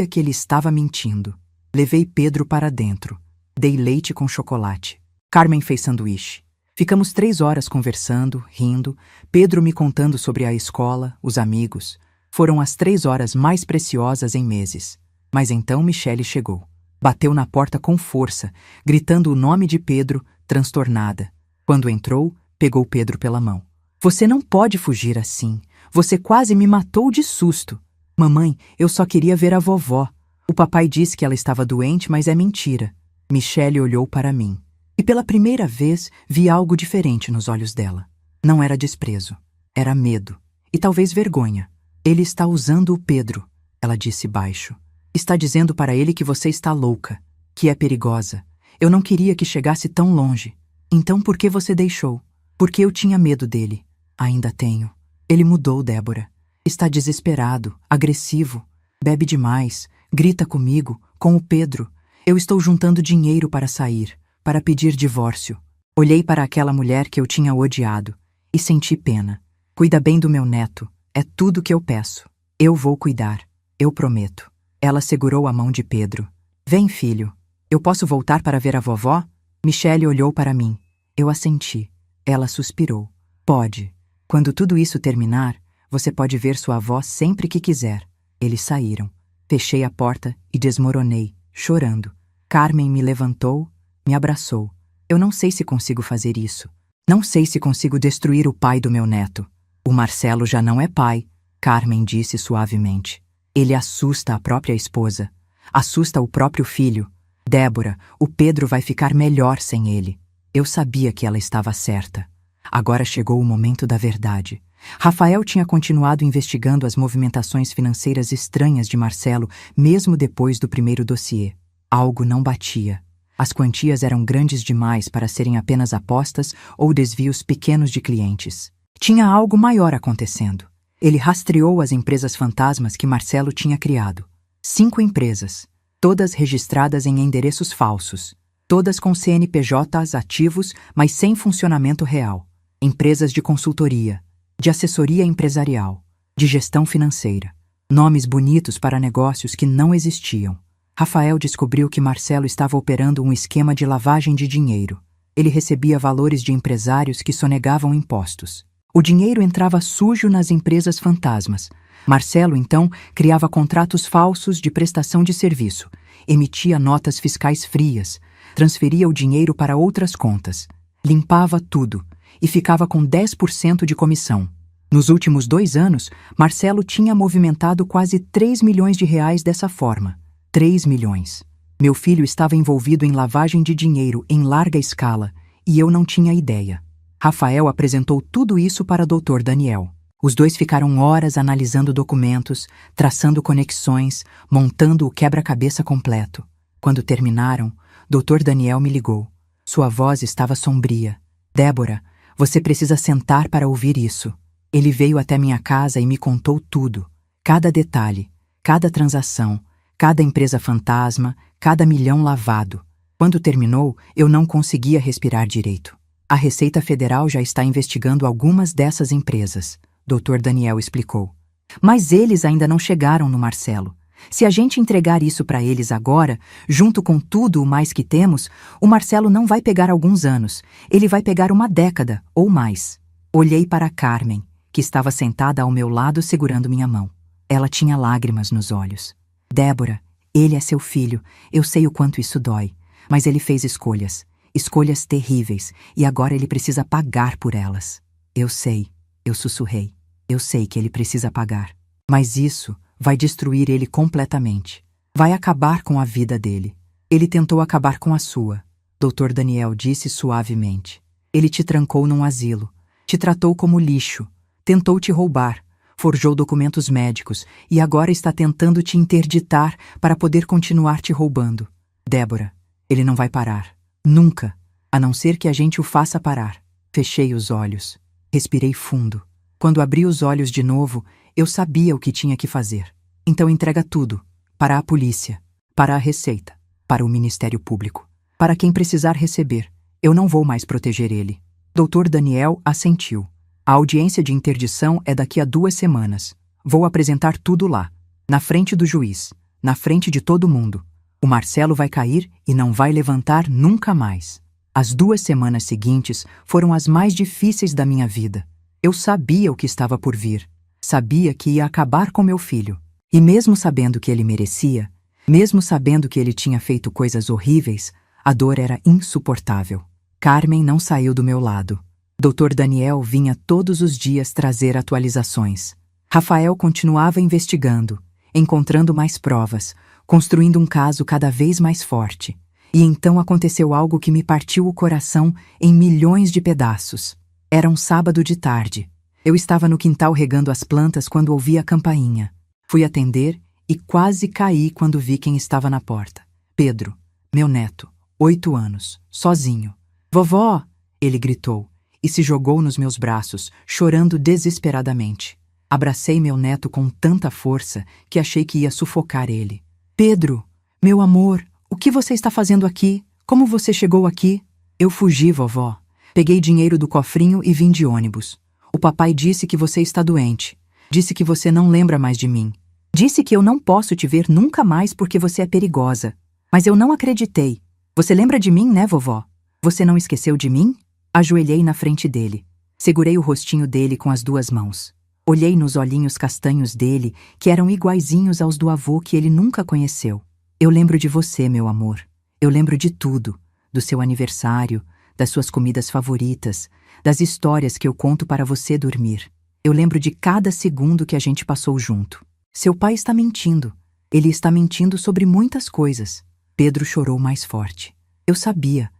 que ele estava mentindo. Levei Pedro para dentro. Dei leite com chocolate. Carmen fez sanduíche. Ficamos 3 horas conversando, rindo, Pedro me contando sobre a escola, os amigos. Foram as 3 horas mais preciosas em meses. Mas então Michele chegou. Bateu na porta com força, gritando o nome de Pedro, transtornada. Quando entrou, pegou Pedro pela mão. Você não pode fugir assim. Você quase me matou de susto. Mamãe, eu só queria ver a vovó. O papai disse que ela estava doente, mas é mentira. Michele olhou para mim. E pela primeira vez vi algo diferente nos olhos dela. Não era desprezo. Era medo. E talvez vergonha. Ele está usando o Pedro, ela disse baixo. Está dizendo para ele que você está louca, que é perigosa. Eu não queria que chegasse tão longe. Então por que você deixou? Porque eu tinha medo dele. Ainda tenho. Ele mudou, Débora. Está desesperado, agressivo. Bebe demais, grita comigo, com o Pedro. Eu estou juntando dinheiro para sair, para pedir divórcio. Olhei para aquela mulher que eu tinha odiado e senti pena. Cuida bem do meu neto. É tudo que eu peço. Eu vou cuidar. Eu prometo. Ela segurou a mão de Pedro. Vem, filho. Eu posso voltar para ver a vovó? Michele olhou para mim. Eu assenti. Ela suspirou. Pode. Quando tudo isso terminar, você pode ver sua avó sempre que quiser. Eles saíram. Fechei a porta e desmoronei, chorando. Carmen me levantou, me abraçou. Eu não sei se consigo fazer isso. Não sei se consigo destruir o pai do meu neto. O Marcelo já não é pai, Carmen disse suavemente. Ele assusta a própria esposa. Assusta o próprio filho. Débora, o Pedro vai ficar melhor sem ele. Eu sabia que ela estava certa. Agora chegou o momento da verdade. Rafael tinha continuado investigando as movimentações financeiras estranhas de Marcelo, mesmo depois do primeiro dossiê. Algo não batia. As quantias eram grandes demais para serem apenas apostas ou desvios pequenos de clientes. Tinha algo maior acontecendo. Ele rastreou as empresas fantasmas que Marcelo tinha criado. 5 empresas, todas registradas em endereços falsos, todas com CNPJs ativos, mas sem funcionamento real. Empresas de consultoria, de assessoria empresarial, de gestão financeira. Nomes bonitos para negócios que não existiam. Rafael descobriu que Marcelo estava operando um esquema de lavagem de dinheiro. Ele recebia valores de empresários que sonegavam impostos. O dinheiro entrava sujo nas empresas fantasmas. Marcelo, então, criava contratos falsos de prestação de serviço, emitia notas fiscais frias, transferia o dinheiro para outras contas, limpava tudo e ficava com 10% de comissão. Nos últimos 2 anos, Marcelo tinha movimentado quase 3 milhões de reais dessa forma. 3 milhões. Meu filho estava envolvido em lavagem de dinheiro em larga escala e eu não tinha ideia. Rafael apresentou tudo isso para Dr. Daniel. Os dois ficaram horas analisando documentos, traçando conexões, montando o quebra-cabeça completo. Quando terminaram, Dr. Daniel me ligou. Sua voz estava sombria. Débora, você precisa sentar para ouvir isso. Ele veio até minha casa e me contou tudo. Cada detalhe, cada transação, cada empresa fantasma, cada milhão lavado. Quando terminou, eu não conseguia respirar direito. A Receita Federal já está investigando algumas dessas empresas, Dr. Daniel explicou. Mas eles ainda não chegaram no Marcelo. Se a gente entregar isso para eles agora, junto com tudo o mais que temos, o Marcelo não vai pegar alguns anos. Ele vai pegar 1 década ou mais. Olhei para Carmen, que estava sentada ao meu lado segurando minha mão. Ela tinha lágrimas nos olhos. Débora, ele é seu filho. Eu sei o quanto isso dói. Mas ele fez escolhas. Escolhas terríveis, e agora ele precisa pagar por elas. Eu sei, eu sussurrei. Eu sei que ele precisa pagar. Mas isso vai destruir ele completamente. Vai acabar com a vida dele. Ele tentou acabar com a sua. Dr. Daniel disse suavemente. Ele te trancou num asilo. Te tratou como lixo. Tentou te roubar. Forjou documentos médicos e agora está tentando te interditar para poder continuar te roubando. Débora, ele não vai parar. Nunca. A não ser que a gente o faça parar. Fechei os olhos. Respirei fundo. Quando abri os olhos de novo, eu sabia o que tinha que fazer. Então entrega tudo. Para a polícia. Para a Receita. Para o Ministério Público. Para quem precisar receber. Eu não vou mais proteger ele. Dr. Daniel assentiu. A audiência de interdição é daqui a 2 semanas. Vou apresentar tudo lá. Na frente do juiz. Na frente de todo mundo. O Marcelo vai cair e não vai levantar nunca mais. As 2 semanas seguintes foram as mais difíceis da minha vida. Eu sabia o que estava por vir. Sabia que ia acabar com meu filho. E mesmo sabendo que ele merecia, mesmo sabendo que ele tinha feito coisas horríveis, a dor era insuportável. Carmen não saiu do meu lado. Dr. Daniel vinha todos os dias trazer atualizações. Rafael continuava investigando, encontrando mais provas, construindo um caso cada vez mais forte. E então aconteceu algo que me partiu o coração em milhões de pedaços. Era um sábado de tarde. Eu estava no quintal regando as plantas quando ouvi a campainha. Fui atender e quase caí quando vi quem estava na porta. Pedro, meu neto, 8 anos, sozinho. Vovó! Ele gritou e se jogou nos meus braços, chorando desesperadamente. Abracei meu neto com tanta força que achei que ia sufocar ele. Pedro, meu amor, o que você está fazendo aqui? Como você chegou aqui? Eu fugi, vovó. Peguei dinheiro do cofrinho e vim de ônibus. O papai disse que você está doente. Disse que você não lembra mais de mim. Disse que eu não posso te ver nunca mais porque você é perigosa. Mas eu não acreditei. Você lembra de mim, né, vovó? Você não esqueceu de mim? Ajoelhei na frente dele. Segurei o rostinho dele com as 2 mãos. Olhei nos olhinhos castanhos dele, que eram iguaizinhos aos do avô que ele nunca conheceu. Eu lembro de você, meu amor. Eu lembro de tudo. Do seu aniversário, das suas comidas favoritas, das histórias que eu conto para você dormir. Eu lembro de cada segundo que a gente passou junto. Seu pai está mentindo. Ele está mentindo sobre muitas coisas. Pedro chorou mais forte. Eu sabia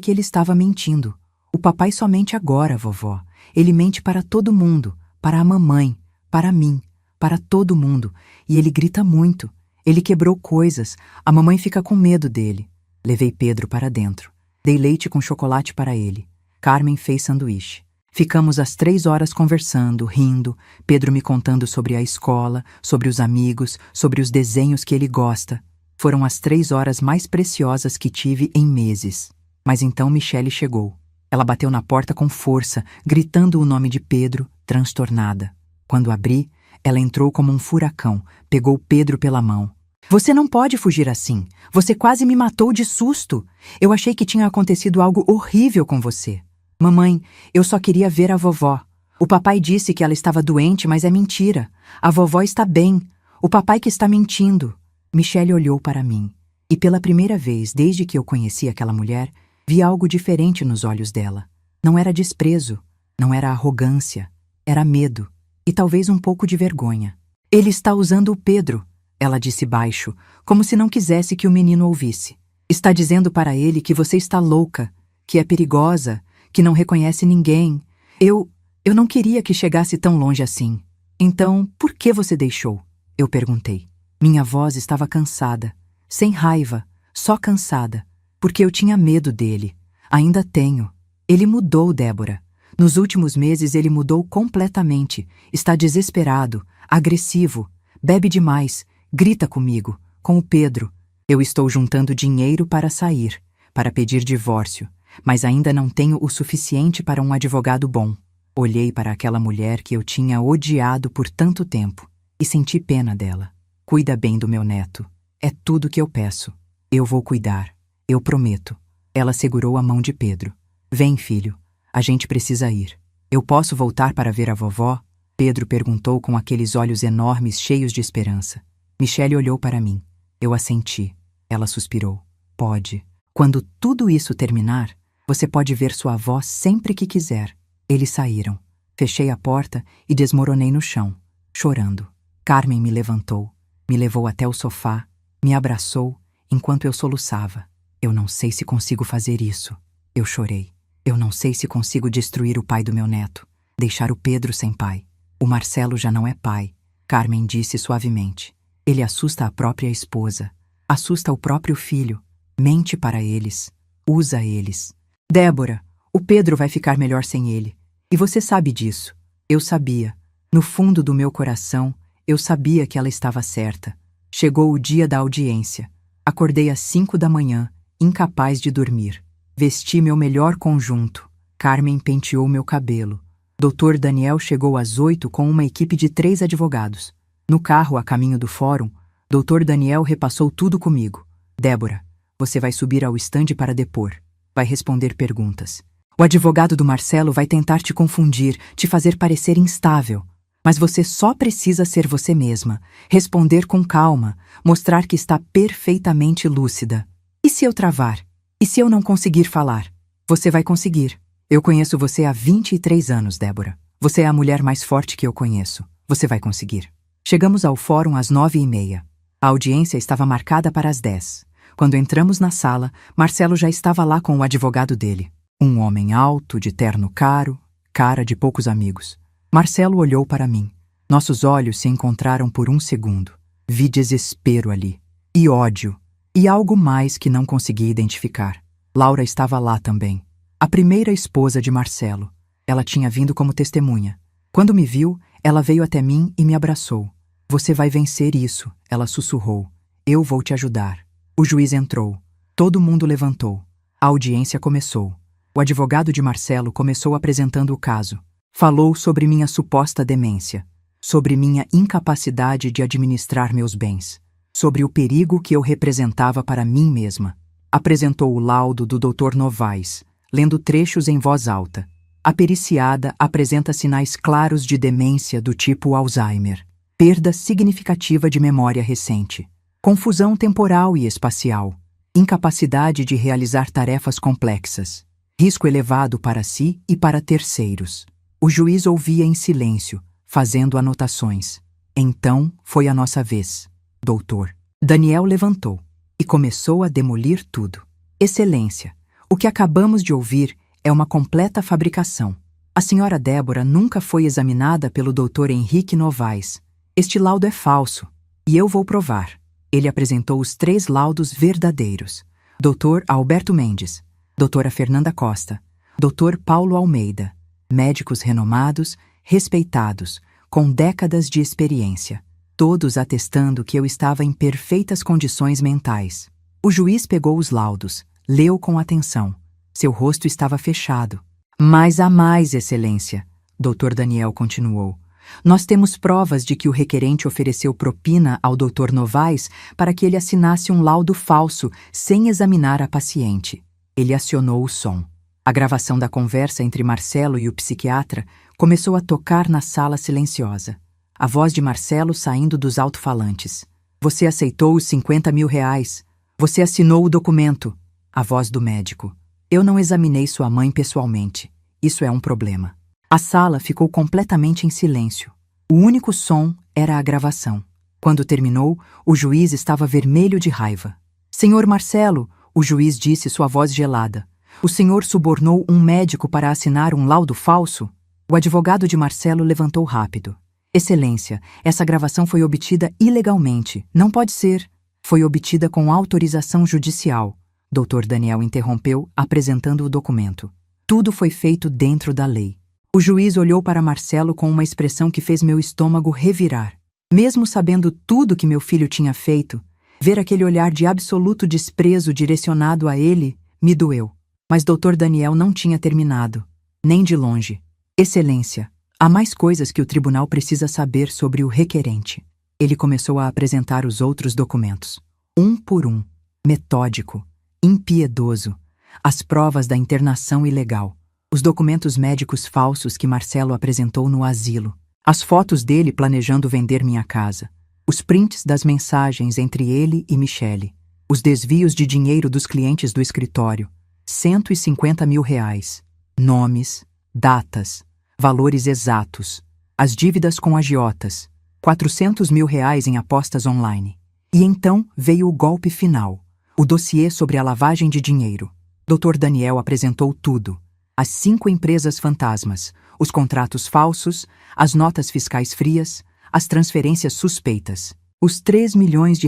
que ele estava mentindo. O papai só mente agora, vovó. Ele mente para todo mundo, para a mamãe, para mim, para todo mundo. E ele grita muito. Ele quebrou coisas. A mamãe fica com medo dele. Levei Pedro para dentro. Dei leite com chocolate para ele. Carmen fez sanduíche. Ficamos às 3 horas conversando, rindo, Pedro me contando sobre a escola, sobre os amigos, sobre os desenhos que ele gosta. Foram as 3 horas mais preciosas que tive em meses. Mas então Michele chegou. Ela bateu na porta com força, gritando o nome de Pedro, transtornada. Quando abri, ela entrou como um furacão, pegou Pedro pela mão. Você não pode fugir assim. Você quase me matou de susto. Eu achei que tinha acontecido algo horrível com você. Mamãe, eu só queria ver a vovó. O papai disse que ela estava doente, mas é mentira. A vovó está bem. O papai que está mentindo. Michele olhou para mim. E pela primeira vez, desde que eu conheci aquela mulher, vi algo diferente nos olhos dela. Não era desprezo. Não era arrogância. Era medo. E talvez um pouco de vergonha. Ele está usando o Pedro, ela disse baixo, como se não quisesse que o menino ouvisse. Está dizendo para ele que você está louca, que é perigosa, que não reconhece ninguém. Eu não queria que chegasse tão longe assim. Então, por que você deixou? Eu perguntei. Minha voz estava cansada, sem raiva, só cansada, porque eu tinha medo dele. Ainda tenho. Ele mudou, Débora. Nos últimos meses ele mudou completamente. Está desesperado, agressivo, bebe demais, grita comigo, com o Pedro. Eu estou juntando dinheiro para sair, para pedir divórcio, mas ainda não tenho o suficiente para um advogado bom. Olhei para aquela mulher que eu tinha odiado por tanto tempo e senti pena dela. Cuida bem do meu neto. É tudo que eu peço. Eu vou cuidar. Eu prometo. Ela segurou a mão de Pedro. Vem, filho. A gente precisa ir. Eu posso voltar para ver a vovó? Pedro perguntou com aqueles olhos enormes cheios de esperança. Michele olhou para mim. Eu assenti. Ela suspirou. Pode. Quando tudo isso terminar, você pode ver sua avó sempre que quiser. Eles saíram. Fechei a porta e desmoronei no chão, chorando. Carmen me levantou, me levou até o sofá, me abraçou enquanto eu soluçava. Eu não sei se consigo fazer isso. Eu chorei. Eu não sei se consigo destruir o pai do meu neto, deixar o Pedro sem pai. O Marcelo já não é pai, Carmen disse suavemente. Ele assusta a própria esposa, assusta o próprio filho, mente para eles, usa eles. Débora, o Pedro vai ficar melhor sem ele. E você sabe disso. Eu sabia. No fundo do meu coração, eu sabia que ela estava certa. Chegou o dia da audiência. Acordei às 5 da manhã, incapaz de dormir. Vesti meu melhor conjunto. Carmen penteou meu cabelo. Dr. Daniel chegou às 8 com uma equipe de 3 advogados. No carro, a caminho do fórum, Dr. Daniel repassou tudo comigo. Débora, você vai subir ao estande para depor. Vai responder perguntas. O advogado do Marcelo vai tentar te confundir, te fazer parecer instável. Mas você só precisa ser você mesma, responder com calma, mostrar que está perfeitamente lúcida. E se eu travar? E se eu não conseguir falar? Você vai conseguir. Eu conheço você há 23 anos, Débora. Você é a mulher mais forte que eu conheço. Você vai conseguir. Chegamos ao fórum às 9h30. A audiência estava marcada para as 10. Quando entramos na sala, Marcelo já estava lá com o advogado dele. Um homem alto, de terno caro, cara de poucos amigos. Marcelo olhou para mim. Nossos olhos se encontraram por um segundo. Vi desespero ali. E ódio. E algo mais que não consegui identificar. Laura estava lá também. A primeira esposa de Marcelo. Ela tinha vindo como testemunha. Quando me viu, ela veio até mim e me abraçou. Você vai vencer isso, ela sussurrou. Eu vou te ajudar. O juiz entrou. Todo mundo levantou. A audiência começou. O advogado de Marcelo começou apresentando o caso. Falou sobre minha suposta demência, sobre minha incapacidade de administrar meus bens, sobre o perigo que eu representava para mim mesma. Apresentou o laudo do Dr. Novaes, lendo trechos em voz alta. A periciada apresenta sinais claros de demência do tipo Alzheimer, perda significativa de memória recente, confusão temporal e espacial, incapacidade de realizar tarefas complexas, risco elevado para si e para terceiros. O juiz ouvia em silêncio, fazendo anotações. Então foi a nossa vez. Doutor. Daniel levantou e começou a demolir tudo. Excelência, o que acabamos de ouvir é uma completa fabricação. A senhora Débora nunca foi examinada pelo Dr. Henrique Novaes. Este laudo é falso, e eu vou provar. Ele apresentou os 3 laudos verdadeiros. Dr. Alberto Mendes, Doutora Fernanda Costa, Dr. Paulo Almeida. Médicos renomados, respeitados, com décadas de experiência, todos atestando que eu estava em perfeitas condições mentais. O juiz pegou os laudos, leu com atenção. Seu rosto estava fechado. Mas há mais, Excelência, Dr. Daniel continuou. Nós temos provas de que o requerente ofereceu propina ao Dr. Novaes para que ele assinasse um laudo falso sem examinar a paciente. Ele acionou o som. A gravação da conversa entre Marcelo e o psiquiatra começou a tocar na sala silenciosa. A voz de Marcelo saindo dos alto-falantes. Você aceitou os 50 mil reais. Você assinou o documento. A voz do médico. Eu não examinei sua mãe pessoalmente. Isso é um problema. A sala ficou completamente em silêncio. O único som era a gravação. Quando terminou, o juiz estava vermelho de raiva. Senhor Marcelo, o juiz disse, sua voz gelada. O senhor subornou um médico para assinar um laudo falso? O advogado de Marcelo levantou rápido. Excelência, essa gravação foi obtida ilegalmente. Não pode ser. Foi obtida com autorização judicial. Dr. Daniel interrompeu, apresentando o documento. Tudo foi feito dentro da lei. O juiz olhou para Marcelo com uma expressão que fez meu estômago revirar. Mesmo sabendo tudo que meu filho tinha feito, ver aquele olhar de absoluto desprezo direcionado a ele me doeu. Mas Dr. Daniel não tinha terminado, nem de longe. Excelência, há mais coisas que o tribunal precisa saber sobre o requerente. Ele começou a apresentar os outros documentos, um por um, metódico, impiedoso, as provas da internação ilegal, os documentos médicos falsos que Marcelo apresentou no asilo, as fotos dele planejando vender minha casa, os prints das mensagens entre ele e Michele, os desvios de dinheiro dos clientes do escritório, 150 mil reais, nomes, datas, valores exatos, as dívidas com agiotas, R$ 400 mil em apostas online. E então veio o golpe final, o dossiê sobre a lavagem de dinheiro. Dr. Daniel apresentou tudo. As 5 empresas fantasmas, os contratos falsos, as notas fiscais frias, as transferências suspeitas, os R$ 3 milhões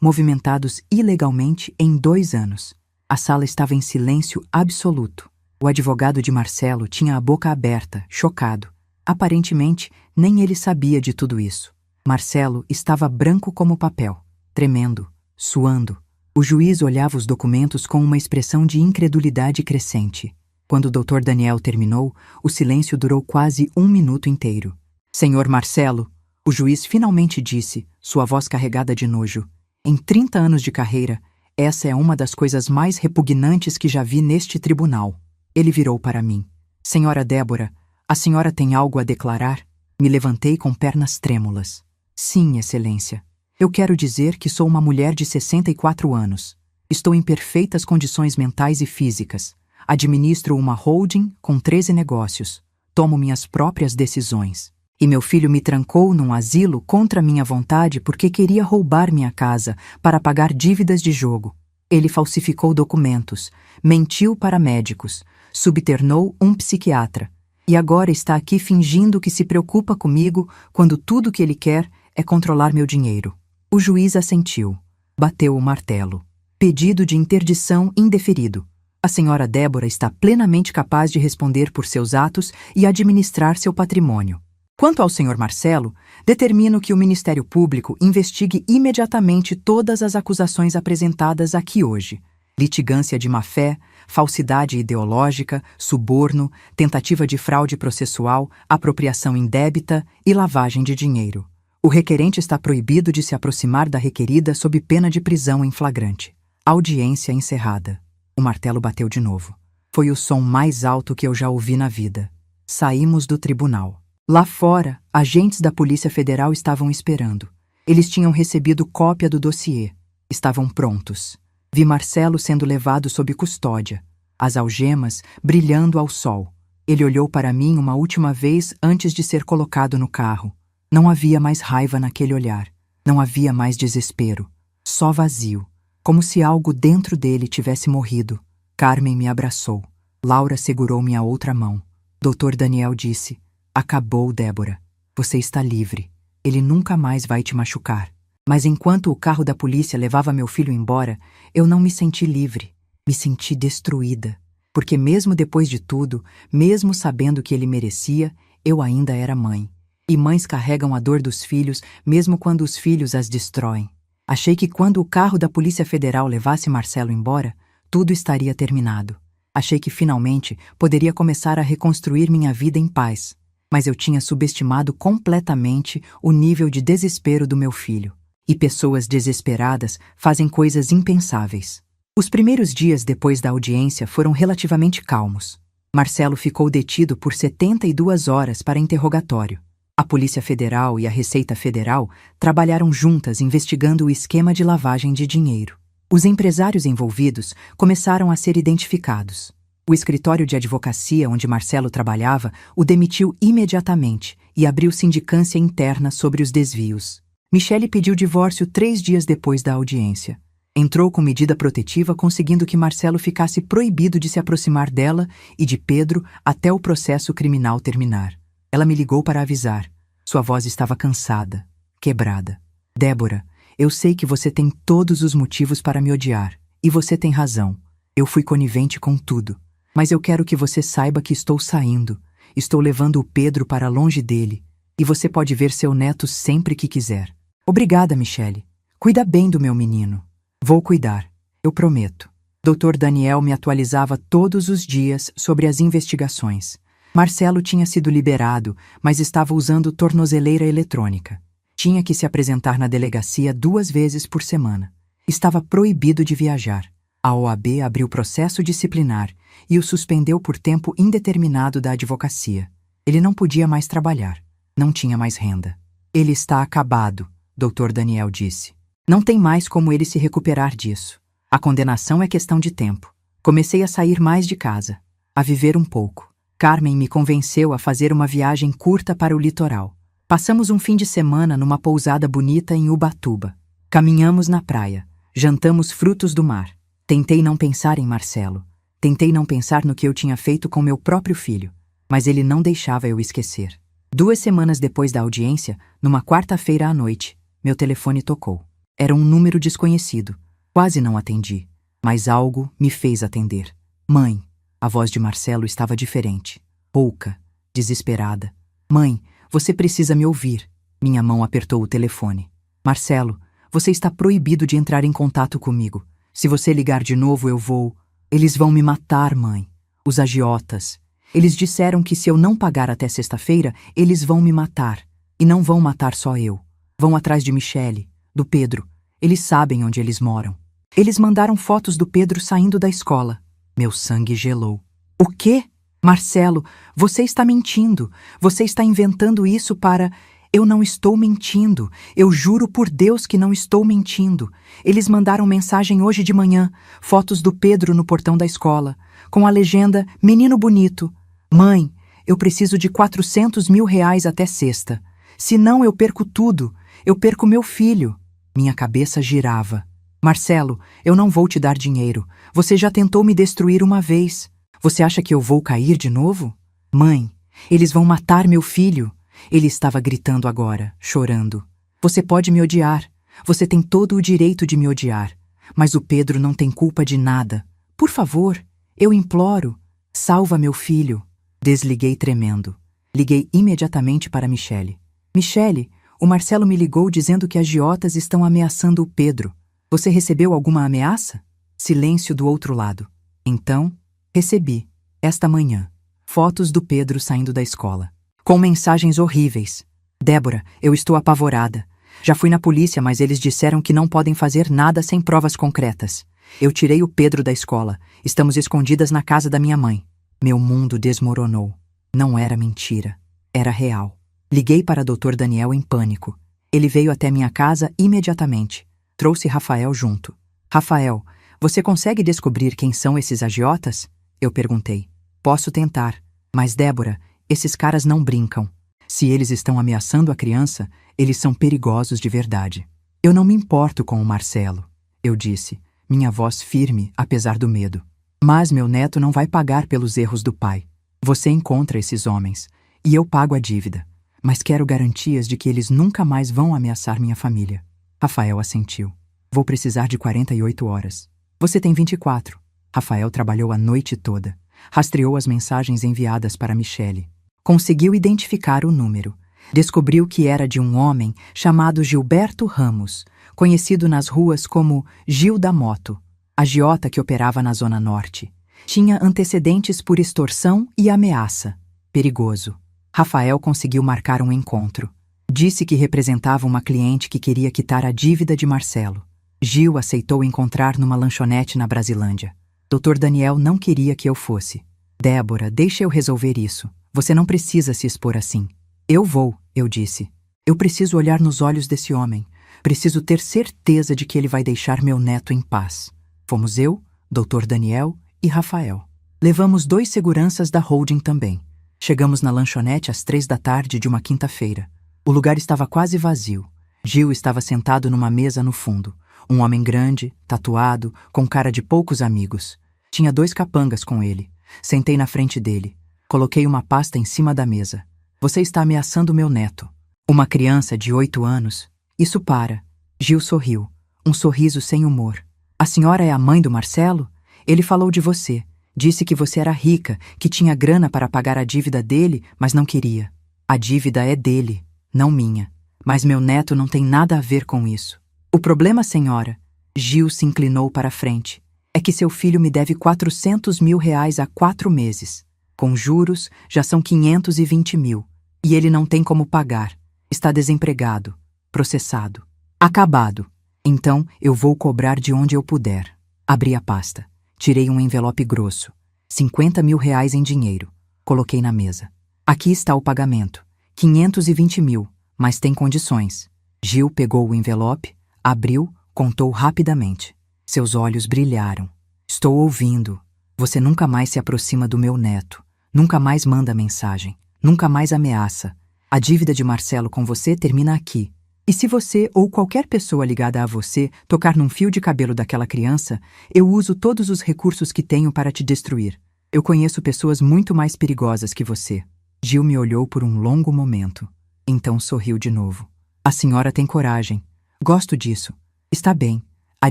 movimentados ilegalmente em 2 anos. A sala estava em silêncio absoluto. O advogado de Marcelo tinha a boca aberta, chocado. Aparentemente, nem ele sabia de tudo isso. Marcelo estava branco como papel, tremendo, suando. O juiz olhava os documentos com uma expressão de incredulidade crescente. Quando o Dr. Daniel terminou, o silêncio durou quase 1 minuto inteiro. Senhor Marcelo, o juiz finalmente disse, sua voz carregada de nojo. Em 30 anos de carreira, essa é uma das coisas mais repugnantes que já vi neste tribunal. Ele virou para mim. Senhora Débora, a senhora tem algo a declarar? Me levantei com pernas trêmulas. Sim, Excelência. Eu quero dizer que sou uma mulher de 64 anos. Estou em perfeitas condições mentais e físicas. Administro uma holding com 13 negócios. Tomo minhas próprias decisões. E meu filho me trancou num asilo contra minha vontade porque queria roubar minha casa para pagar dívidas de jogo. Ele falsificou documentos, mentiu para médicos, subternou um psiquiatra. E agora está aqui fingindo que se preocupa comigo quando tudo que ele quer é controlar meu dinheiro. O juiz assentiu. Bateu o martelo. Pedido de interdição indeferido. A senhora Débora está plenamente capaz de responder por seus atos e administrar seu patrimônio. Quanto ao senhor Marcelo, determino que o Ministério Público investigue imediatamente todas as acusações apresentadas aqui hoje. Litigância de má-fé, falsidade ideológica, suborno, tentativa de fraude processual, apropriação indébita e lavagem de dinheiro. O requerente está proibido de se aproximar da requerida sob pena de prisão em flagrante. Audiência encerrada. O martelo bateu de novo. Foi o som mais alto que eu já ouvi na vida. Saímos do tribunal. Lá fora, agentes da Polícia Federal estavam esperando. Eles tinham recebido cópia do dossiê. Estavam prontos. Vi Marcelo sendo levado sob custódia. As algemas brilhando ao sol. Ele olhou para mim uma última vez antes de ser colocado no carro. Não havia mais raiva naquele olhar. Não havia mais desespero. Só vazio. Como se algo dentro dele tivesse morrido. Carmen me abraçou. Laura segurou minha outra mão. Dr. Daniel disse: acabou, Débora. Você está livre. Ele nunca mais vai te machucar. Mas enquanto o carro da polícia levava meu filho embora, eu não me senti livre. Me senti destruída. Porque mesmo depois de tudo, mesmo sabendo que ele merecia, eu ainda era mãe. E mães carregam a dor dos filhos, mesmo quando os filhos as destroem. Achei que quando o carro da Polícia Federal levasse Marcelo embora, tudo estaria terminado. Achei que finalmente poderia começar a reconstruir minha vida em paz. Mas eu tinha subestimado completamente o nível de desespero do meu filho. E pessoas desesperadas fazem coisas impensáveis. Os primeiros dias depois da audiência foram relativamente calmos. Marcelo ficou detido por 72 horas para interrogatório. A Polícia Federal e a Receita Federal trabalharam juntas investigando o esquema de lavagem de dinheiro. Os empresários envolvidos começaram a ser identificados. O escritório de advocacia onde Marcelo trabalhava o demitiu imediatamente e abriu sindicância interna sobre os desvios. Michele pediu divórcio 3 dias depois da audiência. Entrou com medida protetiva, conseguindo que Marcelo ficasse proibido de se aproximar dela e de Pedro até o processo criminal terminar. Ela me ligou para avisar. Sua voz estava cansada, quebrada. Débora, eu sei que você tem todos os motivos para me odiar. E você tem razão. Eu fui conivente com tudo. Mas eu quero que você saiba que estou saindo. Estou levando o Pedro para longe dele. E você pode ver seu neto sempre que quiser. Obrigada, Michele. Cuida bem do meu menino. Vou cuidar. Eu prometo. Dr. Daniel me atualizava todos os dias sobre as investigações. Marcelo tinha sido liberado, mas estava usando tornozeleira eletrônica. Tinha que se apresentar na delegacia 2 vezes por semana. Estava proibido de viajar. A OAB abriu processo disciplinar e o suspendeu por tempo indeterminado da advocacia. Ele não podia mais trabalhar. Não tinha mais renda. Ele está acabado, Dr. Daniel disse. Não tem mais como ele se recuperar disso. A condenação é questão de tempo. Comecei a sair mais de casa, a viver um pouco. Carmen me convenceu a fazer uma viagem curta para o litoral. Passamos um fim de semana numa pousada bonita em Ubatuba. Caminhamos na praia, jantamos frutos do mar. Tentei não pensar em Marcelo. Tentei não pensar no que eu tinha feito com meu próprio filho, mas ele não deixava eu esquecer. 2 semanas depois da audiência, numa quarta-feira à noite, meu telefone tocou. Era um número desconhecido. Quase não atendi, mas algo me fez atender. Mãe, a voz de Marcelo estava diferente, rouca, desesperada. Mãe, você precisa me ouvir. Minha mão apertou o telefone. Marcelo, você está proibido de entrar em contato comigo. Se você ligar de novo, eu vou... Eles vão me matar, mãe. Os agiotas. Eles disseram que se eu não pagar até sexta-feira, eles vão me matar. E não vão matar só eu. Vão atrás de Michele, do Pedro. Eles sabem onde eles moram. Eles mandaram fotos do Pedro saindo da escola. Meu sangue gelou. O quê? Marcelo, você está mentindo. Você está inventando isso para... Eu não estou mentindo. Eu juro por Deus que não estou mentindo. Eles mandaram mensagem hoje de manhã, fotos do Pedro no portão da escola, com a legenda Menino Bonito. Mãe, eu preciso de 400 mil reais até sexta. Senão eu perco tudo. Eu perco meu filho. Minha cabeça girava. Marcelo, eu não vou te dar dinheiro. Você já tentou me destruir uma vez. Você acha que eu vou cair de novo? Mãe, eles vão matar meu filho. Ele estava gritando agora, chorando. Você pode me odiar. Você tem todo o direito de me odiar. Mas o Pedro não tem culpa de nada. Por favor, eu imploro. Salva meu filho. Desliguei tremendo. Liguei imediatamente para Michele. Michele, o Marcelo me ligou dizendo que agiotas estão ameaçando o Pedro. Você recebeu alguma ameaça? Silêncio do outro lado. Então, recebi, esta manhã, fotos do Pedro saindo da escola. Com mensagens horríveis. Débora, eu estou apavorada. Já fui na polícia, mas eles disseram que não podem fazer nada sem provas concretas. Eu tirei o Pedro da escola. Estamos escondidas na casa da minha mãe. Meu mundo desmoronou. Não era mentira. Era real. Liguei para Dr. Daniel em pânico. Ele veio até minha casa imediatamente. Trouxe Rafael junto. Rafael, você consegue descobrir quem são esses agiotas? Eu perguntei. Posso tentar. Mas Débora, esses caras não brincam. Se eles estão ameaçando a criança, eles são perigosos de verdade. Eu não me importo com o Marcelo, eu disse, minha voz firme, apesar do medo. Mas meu neto não vai pagar pelos erros do pai. Você encontra esses homens, e eu pago a dívida. Mas quero garantias de que eles nunca mais vão ameaçar minha família. Rafael assentiu. Vou precisar de 48 horas. Você tem 24. Rafael trabalhou a noite toda. Rastreou as mensagens enviadas para Michele. Conseguiu identificar o número. Descobriu que era de um homem chamado Gilberto Ramos, conhecido nas ruas como Gil da Moto, agiota que operava na Zona Norte. Tinha antecedentes por extorsão e ameaça. Perigoso. Rafael conseguiu marcar um encontro. Disse que representava uma cliente que queria quitar a dívida de Marcelo. Gil aceitou encontrar numa lanchonete na Brasilândia. Dr. Daniel não queria que eu fosse. Débora, deixa eu resolver isso. Você não precisa se expor assim. Eu vou, eu disse. Eu preciso olhar nos olhos desse homem. Preciso ter certeza de que ele vai deixar meu neto em paz. Fomos eu, Dr. Daniel e Rafael. Levamos 2 seguranças da holding também. Chegamos na lanchonete às 3 da tarde de uma quinta-feira. O lugar estava quase vazio. Gil estava sentado numa mesa no fundo. Um homem grande, tatuado, com cara de poucos amigos. Tinha 2 capangas com ele. Sentei na frente dele. Coloquei uma pasta em cima da mesa. Você está ameaçando meu neto. Uma criança de 8 anos. Isso para. Gil sorriu. Um sorriso sem humor. A senhora é a mãe do Marcelo? Ele falou de você. Disse que você era rica, que tinha grana para pagar a dívida dele, mas não queria. A dívida é dele, não minha. Mas meu neto não tem nada a ver com isso. O problema, senhora, Gil se inclinou para a frente, é que seu filho me deve 400 mil reais há 4 meses. Com juros, já são 520 mil. E ele não tem como pagar. Está desempregado, processado, acabado. Então, eu vou cobrar de onde eu puder. Abri a pasta. Tirei um envelope grosso. 50 mil reais em dinheiro. Coloquei na mesa. Aqui está o pagamento. 520 mil, mas tem condições. Gil pegou o envelope, abriu, contou rapidamente. Seus olhos brilharam. Estou ouvindo. Você nunca mais se aproxima do meu neto. Nunca mais manda mensagem. Nunca mais ameaça. A dívida de Marcelo com você termina aqui. E se você ou qualquer pessoa ligada a você tocar num fio de cabelo daquela criança, eu uso todos os recursos que tenho para te destruir. Eu conheço pessoas muito mais perigosas que você. Gil me olhou por um longo momento. Então sorriu de novo. A senhora tem coragem. Gosto disso. Está bem. A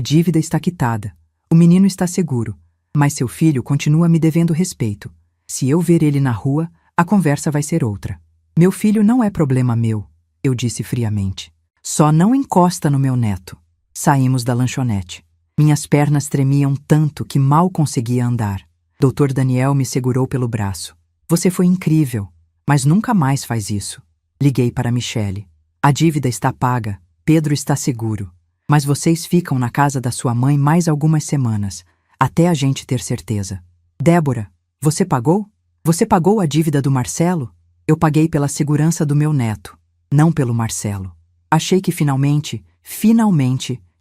dívida está quitada. O menino está seguro. Mas seu filho continua me devendo respeito. Se eu ver ele na rua, a conversa vai ser outra. Meu filho não é problema meu, eu disse friamente. Só não encosta no meu neto. Saímos da lanchonete. Minhas pernas tremiam tanto que mal conseguia andar. Dr. Daniel me segurou pelo braço. Você foi incrível, mas nunca mais faz isso. Liguei para Michele. A dívida está paga, Pedro está seguro. Mas vocês ficam na casa da sua mãe mais algumas semanas, até a gente ter certeza. Débora, você pagou? Você pagou a dívida do Marcelo? Eu paguei pela segurança do meu neto, não pelo Marcelo. Achei que finalmente,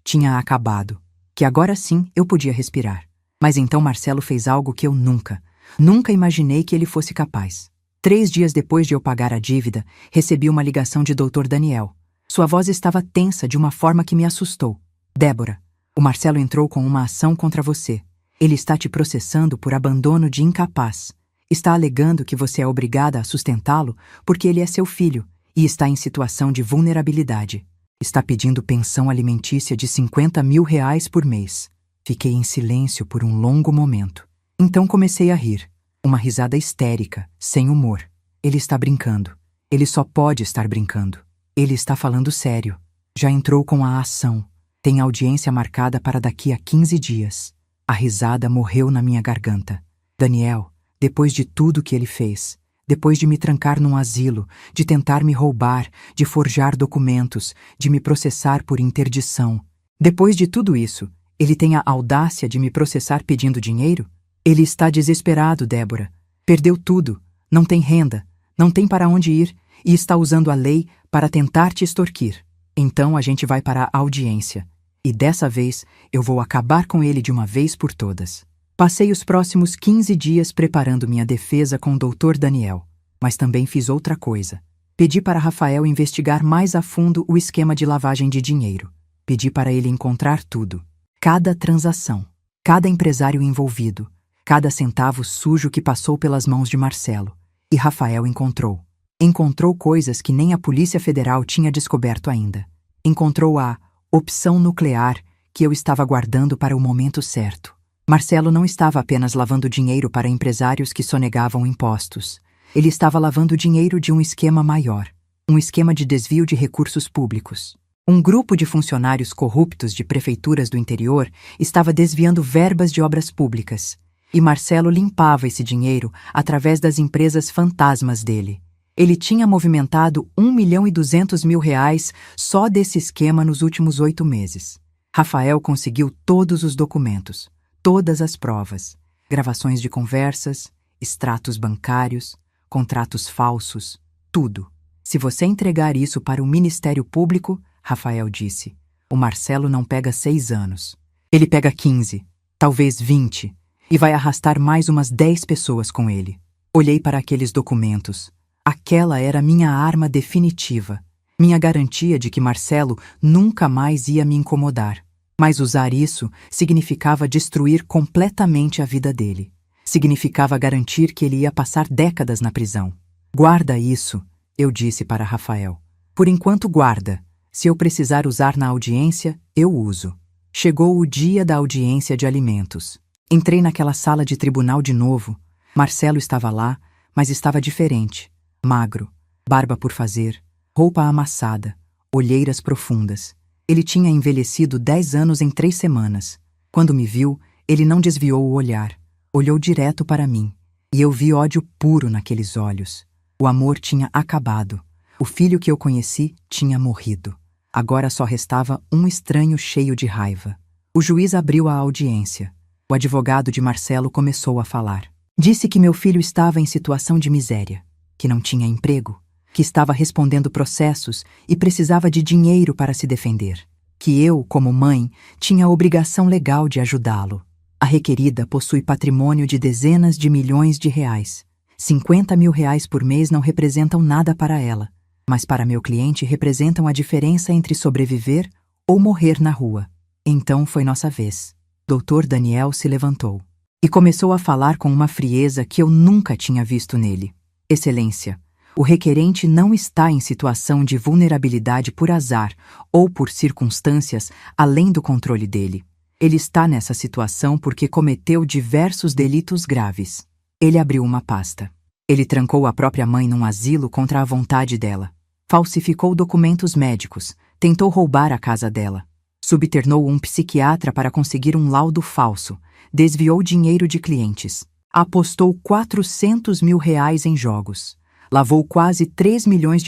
tinha acabado. Que agora sim eu podia respirar. Mas então Marcelo fez algo que eu nunca imaginei que ele fosse capaz. 3 dias depois de eu pagar a dívida, recebi uma ligação de Dr. Daniel. Sua voz estava tensa de uma forma que me assustou. Débora, o Marcelo entrou com uma ação contra você. Ele está te processando por abandono de incapaz. Está alegando que você é obrigada a sustentá-lo porque ele é seu filho e está em situação de vulnerabilidade. Está pedindo pensão alimentícia de R$50 mil por mês. Fiquei em silêncio por um longo momento. Então comecei a rir. Uma risada histérica, sem humor. Ele está brincando. Ele só pode estar brincando. Ele está falando sério. Já entrou com a ação. Tem audiência marcada para daqui a 15 dias. A risada morreu na minha garganta. Daniel, depois de tudo que ele fez, depois de me trancar num asilo, de tentar me roubar, de forjar documentos, de me processar por interdição, depois de tudo isso, ele tem a audácia de me processar pedindo dinheiro? Ele está desesperado, Débora. Perdeu tudo, não tem renda, não tem para onde ir e está usando a lei para tentar te extorquir. Então a gente vai para a audiência. E dessa vez eu vou acabar com ele de uma vez por todas. Passei os próximos 15 dias preparando minha defesa com o Dr. Daniel. Mas também fiz outra coisa. Pedi para Rafael investigar mais a fundo o esquema de lavagem de dinheiro. Pedi para ele encontrar tudo. Cada transação. Cada empresário envolvido. Cada centavo sujo que passou pelas mãos de Marcelo. E Rafael encontrou. Encontrou coisas que nem a Polícia Federal tinha descoberto ainda. Encontrou a opção nuclear que eu estava guardando para o momento certo. Marcelo não estava apenas lavando dinheiro para empresários que sonegavam impostos. Ele estava lavando dinheiro de um esquema maior. Um esquema de desvio de recursos públicos. Um grupo de funcionários corruptos de prefeituras do interior estava desviando verbas de obras públicas. E Marcelo limpava esse dinheiro através das empresas fantasmas dele. Ele tinha movimentado R$1.200.000 só desse esquema nos últimos 8 meses. Rafael conseguiu todos os documentos, todas as provas, gravações de conversas, extratos bancários, contratos falsos, tudo. Se você entregar isso para o Ministério Público, Rafael disse, o Marcelo não pega 6 anos. Ele pega 15, talvez 20, e vai arrastar mais umas 10 pessoas com ele. Olhei para aqueles documentos. Aquela era minha arma definitiva, minha garantia de que Marcelo nunca mais ia me incomodar. Mas usar isso significava destruir completamente a vida dele. Significava garantir que ele ia passar décadas na prisão. Guarda isso, eu disse para Rafael. Por enquanto guarda. Se eu precisar usar na audiência, eu uso. Chegou o dia da audiência de alimentos. Entrei naquela sala de tribunal de novo. Marcelo estava lá, mas estava diferente. Magro, barba por fazer, roupa amassada, olheiras profundas. Ele tinha envelhecido 10 anos em 3 semanas. Quando me viu, ele não desviou o olhar. Olhou direto para mim. E eu vi ódio puro naqueles olhos. O amor tinha acabado. O filho que eu conheci tinha morrido. Agora só restava um estranho cheio de raiva. O juiz abriu a audiência. O advogado de Marcelo começou a falar. Disse que meu filho estava em situação de miséria, que não tinha emprego, que estava respondendo processos e precisava de dinheiro para se defender, que eu, como mãe, tinha a obrigação legal de ajudá-lo. A requerida possui patrimônio de dezenas de milhões de reais. R$ 50.000 por mês não representam nada para ela, mas para meu cliente representam a diferença entre sobreviver ou morrer na rua. Então foi nossa vez. Dr. Daniel se levantou e começou a falar com uma frieza que eu nunca tinha visto nele. Excelência, o requerente não está em situação de vulnerabilidade por azar ou por circunstâncias além do controle dele. Ele está nessa situação porque cometeu diversos delitos graves. Ele abriu uma pasta. Ele trancou a própria mãe num asilo contra a vontade dela. Falsificou documentos médicos, tentou roubar a casa dela. Subternou um psiquiatra para conseguir um laudo falso, desviou dinheiro de clientes, apostou R$ 400.000 em jogos, lavou quase R$ 3 milhões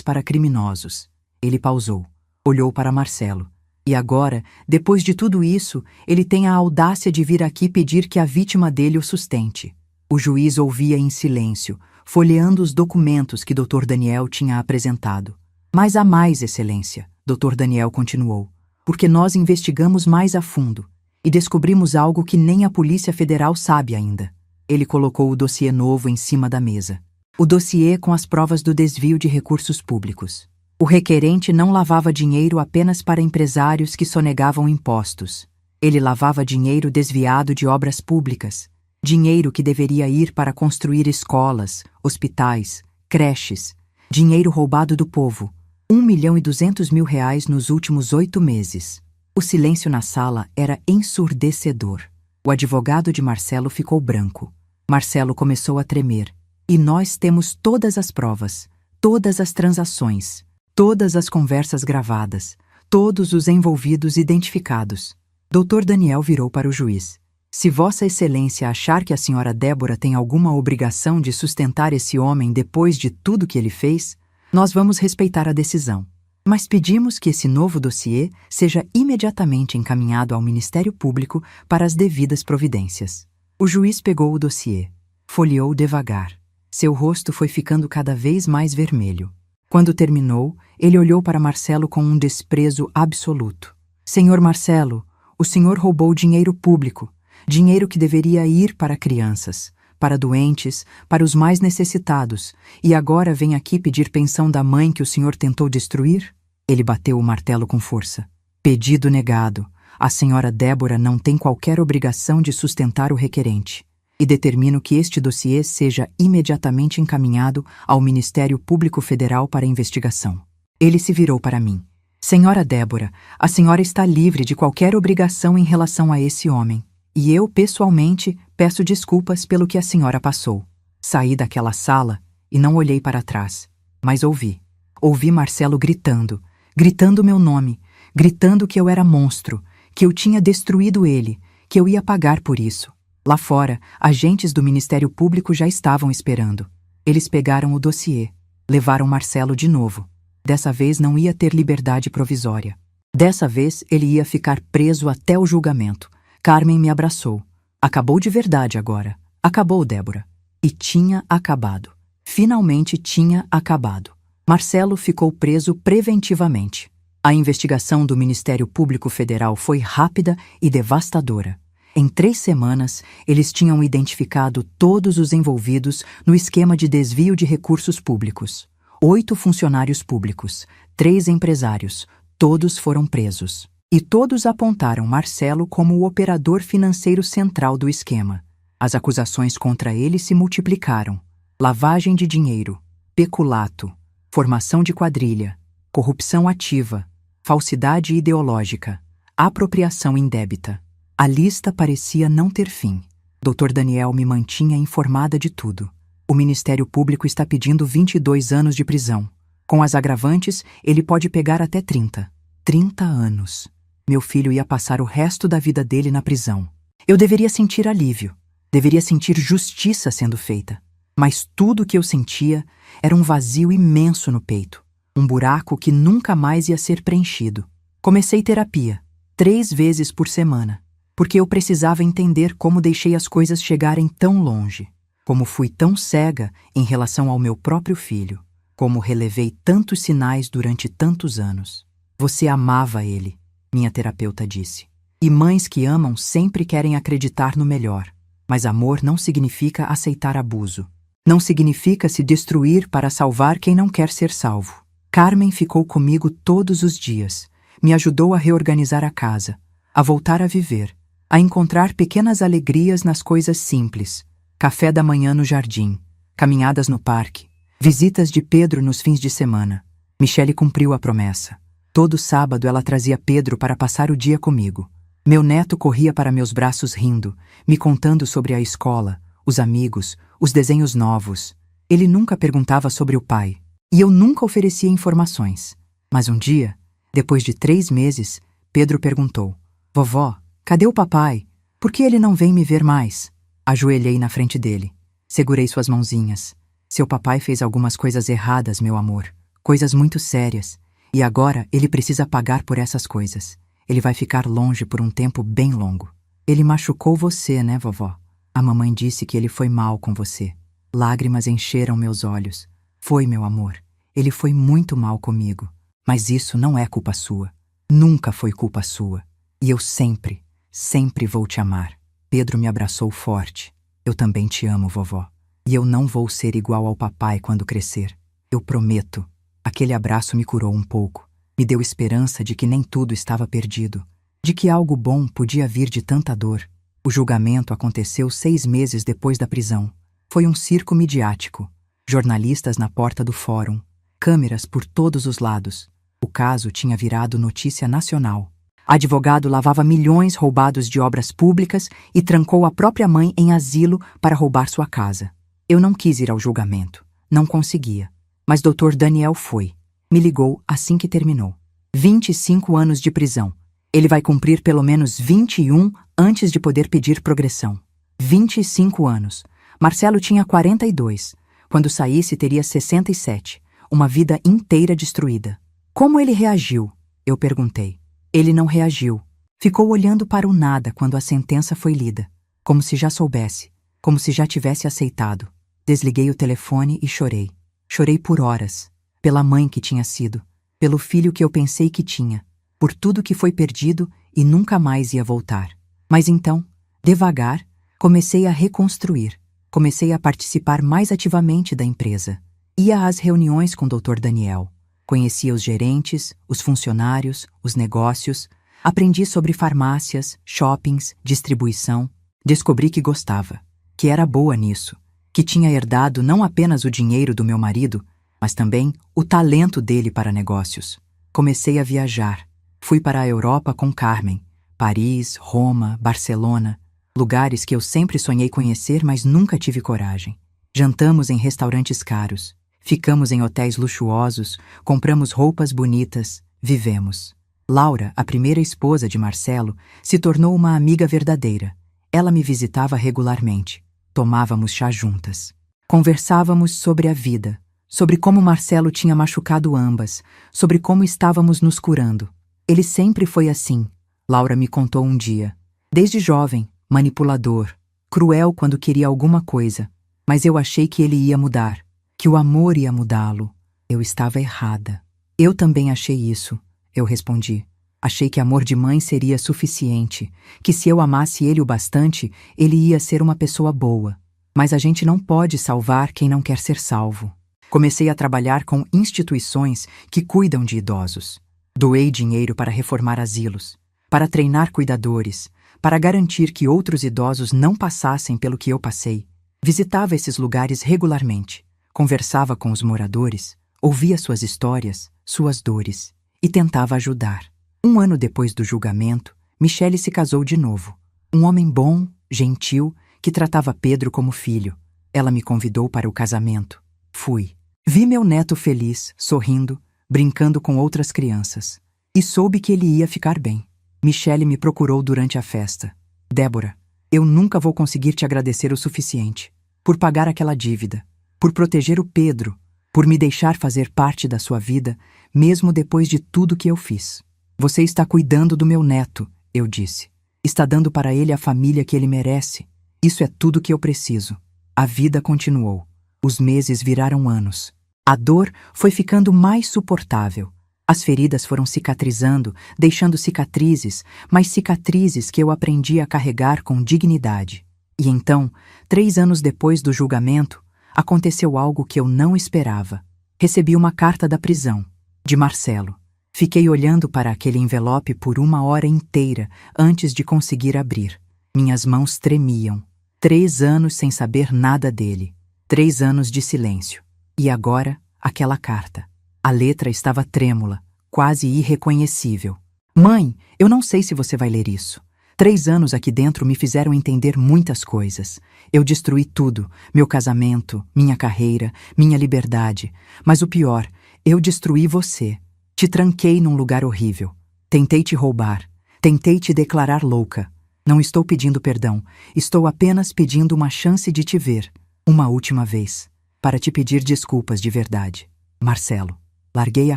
para criminosos. Ele pausou, olhou para Marcelo. E agora, depois de tudo isso, ele tem a audácia de vir aqui pedir que a vítima dele o sustente. O juiz ouvia em silêncio, folheando os documentos que Dr. Daniel tinha apresentado. Mas há mais, Excelência, Dr. Daniel continuou, porque nós investigamos mais a fundo e descobrimos algo que nem a Polícia Federal sabe ainda. Ele colocou o dossiê novo em cima da mesa. O dossiê com as provas do desvio de recursos públicos. O requerente não lavava dinheiro apenas para empresários que sonegavam impostos. Ele lavava dinheiro desviado de obras públicas. Dinheiro que deveria ir para construir escolas, hospitais, creches. Dinheiro roubado do povo. R$ 1.200.000 nos últimos 8 meses. O silêncio na sala era ensurdecedor. O advogado de Marcelo ficou branco. Marcelo começou a tremer. E nós temos todas as provas, todas as transações, todas as conversas gravadas, todos os envolvidos identificados. Dr. Daniel virou para o juiz. Se Vossa Excelência achar que a senhora Débora tem alguma obrigação de sustentar esse homem depois de tudo que ele fez, nós vamos respeitar a decisão. Mas pedimos que esse novo dossiê seja imediatamente encaminhado ao Ministério Público para as devidas providências. O juiz pegou o dossiê, folheou devagar. Seu rosto foi ficando cada vez mais vermelho. Quando terminou, ele olhou para Marcelo com um desprezo absoluto. Senhor Marcelo, o senhor roubou dinheiro público, dinheiro que deveria ir para crianças, para doentes, para os mais necessitados, e agora vem aqui pedir pensão da mãe que o senhor tentou destruir? Ele bateu o martelo com força. Pedido negado. A senhora Débora não tem qualquer obrigação de sustentar o requerente. E determino que este dossiê seja imediatamente encaminhado ao Ministério Público Federal para investigação. Ele se virou para mim. Senhora Débora, a senhora está livre de qualquer obrigação em relação a esse homem. E eu, pessoalmente, peço desculpas pelo que a senhora passou. Saí daquela sala e não olhei para trás, mas ouvi. Ouvi Marcelo gritando meu nome, gritando que eu era monstro, que eu tinha destruído ele, que eu ia pagar por isso. Lá fora, agentes do Ministério Público já estavam esperando. Eles pegaram o dossiê, levaram Marcelo de novo. Dessa vez não ia ter liberdade provisória. Dessa vez ele ia ficar preso até o julgamento. Carmen me abraçou. Acabou de verdade agora. Acabou, Débora. E tinha acabado. Finalmente tinha acabado. Marcelo ficou preso preventivamente. A investigação do Ministério Público Federal foi rápida e devastadora. Em 3 semanas, eles tinham identificado todos os envolvidos no esquema de desvio de recursos públicos. 8 funcionários públicos, 3 empresários, todos foram presos. E todos apontaram Marcelo como o operador financeiro central do esquema. As acusações contra ele se multiplicaram. Lavagem de dinheiro, peculato, formação de quadrilha, corrupção ativa, falsidade ideológica, apropriação indébita. A lista parecia não ter fim. Dr. Daniel me mantinha informada de tudo. O Ministério Público está pedindo 22 anos de prisão. Com as agravantes, ele pode pegar até 30. 30 anos. Meu filho ia passar o resto da vida dele na prisão. Eu deveria sentir alívio. Deveria sentir justiça sendo feita. Mas tudo o que eu sentia era um vazio imenso no peito. Um buraco que nunca mais ia ser preenchido. Comecei terapia, 3 vezes por semana. Porque eu precisava entender como deixei as coisas chegarem tão longe. Como fui tão cega em relação ao meu próprio filho. Como relevei tantos sinais durante tantos anos. Você amava ele, minha terapeuta disse. E mães que amam sempre querem acreditar no melhor. Mas amor não significa aceitar abuso. Não significa se destruir para salvar quem não quer ser salvo. Carmen ficou comigo todos os dias. Me ajudou a reorganizar a casa, a voltar a viver, a encontrar pequenas alegrias nas coisas simples. Café da manhã no jardim, caminhadas no parque, visitas de Pedro nos fins de semana. Michele cumpriu a promessa. Todo sábado ela trazia Pedro para passar o dia comigo. Meu neto corria para meus braços rindo, me contando sobre a escola, os amigos, os desenhos novos. Ele nunca perguntava sobre o pai, e eu nunca oferecia informações. Mas um dia, depois de 3 meses, Pedro perguntou: Vovó, cadê o papai? Por que ele não vem me ver mais? Ajoelhei na frente dele. Segurei suas mãozinhas. Seu papai fez algumas coisas erradas, meu amor. Coisas muito sérias. E agora ele precisa pagar por essas coisas. Ele vai ficar longe por um tempo bem longo. Ele machucou você, né, vovó? A mamãe disse que ele foi mal com você. Lágrimas encheram meus olhos. Foi, meu amor. Ele foi muito mal comigo. Mas isso não é culpa sua. Nunca foi culpa sua. E eu sempre, sempre vou te amar. Pedro me abraçou forte. Eu também te amo, vovó. E eu não vou ser igual ao papai quando crescer. Eu prometo. Aquele abraço me curou um pouco. Me deu esperança de que nem tudo estava perdido. De que algo bom podia vir de tanta dor. O julgamento aconteceu 6 meses depois da prisão. Foi um circo midiático. Jornalistas na porta do fórum. Câmeras por todos os lados. O caso tinha virado notícia nacional. Advogado lavava milhões roubados de obras públicas e trancou a própria mãe em asilo para roubar sua casa. Eu não quis ir ao julgamento. Não conseguia. Mas Dr. Daniel foi. Me ligou assim que terminou. 25 anos de prisão. Ele vai cumprir pelo menos 21 antes de poder pedir progressão. 25 anos. Marcelo tinha 42. Quando saísse, teria 67. Uma vida inteira destruída. Como ele reagiu? Eu perguntei. Ele não reagiu. Ficou olhando para o nada quando a sentença foi lida. Como se já soubesse. Como se já tivesse aceitado. Desliguei o telefone e chorei. Chorei por horas. Pela mãe que tinha sido. Pelo filho que eu pensei que tinha. Por tudo que foi perdido e nunca mais ia voltar. Mas então, devagar, comecei a reconstruir. Comecei a participar mais ativamente da empresa. Ia às reuniões com o Dr. Daniel. Conhecia os gerentes, os funcionários, os negócios. Aprendi sobre farmácias, shoppings, distribuição. Descobri que gostava. Que era boa nisso. Que tinha herdado não apenas o dinheiro do meu marido, mas também o talento dele para negócios. Comecei a viajar. Fui para a Europa com Carmen. Paris, Roma, Barcelona. Lugares que eu sempre sonhei conhecer, mas nunca tive coragem. Jantamos em restaurantes caros. Ficamos em hotéis luxuosos. Compramos roupas bonitas. Vivemos. Laura, a primeira esposa de Marcelo, se tornou uma amiga verdadeira. Ela me visitava regularmente. Tomávamos chá juntas. Conversávamos sobre a vida, sobre como Marcelo tinha machucado ambas, sobre como estávamos nos curando. Ele sempre foi assim, Laura me contou um dia. Desde jovem, manipulador, cruel quando queria alguma coisa. Mas eu achei que ele ia mudar, que o amor ia mudá-lo. Eu estava errada. Eu também achei isso, eu respondi. Achei que amor de mãe seria suficiente, que se eu amasse ele o bastante, ele ia ser uma pessoa boa. Mas a gente não pode salvar quem não quer ser salvo. Comecei a trabalhar com instituições que cuidam de idosos. Doei dinheiro para reformar asilos, para treinar cuidadores, para garantir que outros idosos não passassem pelo que eu passei. Visitava esses lugares regularmente, conversava com os moradores, ouvia suas histórias, suas dores e tentava ajudar. 1 ano depois do julgamento, Michele se casou de novo. Um homem bom, gentil, que tratava Pedro como filho. Ela me convidou para o casamento. Fui. Vi meu neto feliz, sorrindo, brincando com outras crianças. E soube que ele ia ficar bem. Michele me procurou durante a festa. Débora, eu nunca vou conseguir te agradecer o suficiente. Por pagar aquela dívida. Por proteger o Pedro. Por me deixar fazer parte da sua vida, mesmo depois de tudo que eu fiz. Você está cuidando do meu neto, eu disse. Está dando para ele a família que ele merece. Isso é tudo que eu preciso. A vida continuou. Os meses viraram anos. A dor foi ficando mais suportável. As feridas foram cicatrizando, deixando cicatrizes, mas cicatrizes que eu aprendi a carregar com dignidade. E então, 3 anos depois do julgamento, aconteceu algo que eu não esperava. Recebi uma carta da prisão, de Marcelo. Fiquei olhando para aquele envelope por 1 hora inteira antes de conseguir abrir. Minhas mãos tremiam. 3 anos sem saber nada dele. 3 anos de silêncio. E agora, aquela carta. A letra estava trêmula, quase irreconhecível. Mãe, eu não sei se você vai ler isso. 3 anos aqui dentro me fizeram entender muitas coisas. Eu destruí tudo, meu casamento, minha carreira, minha liberdade. Mas o pior, eu destruí você. Te tranquei num lugar horrível. Tentei te roubar. Tentei te declarar louca. Não estou pedindo perdão. Estou apenas pedindo uma chance de te ver. Uma última vez. Para te pedir desculpas de verdade. Marcelo. Larguei a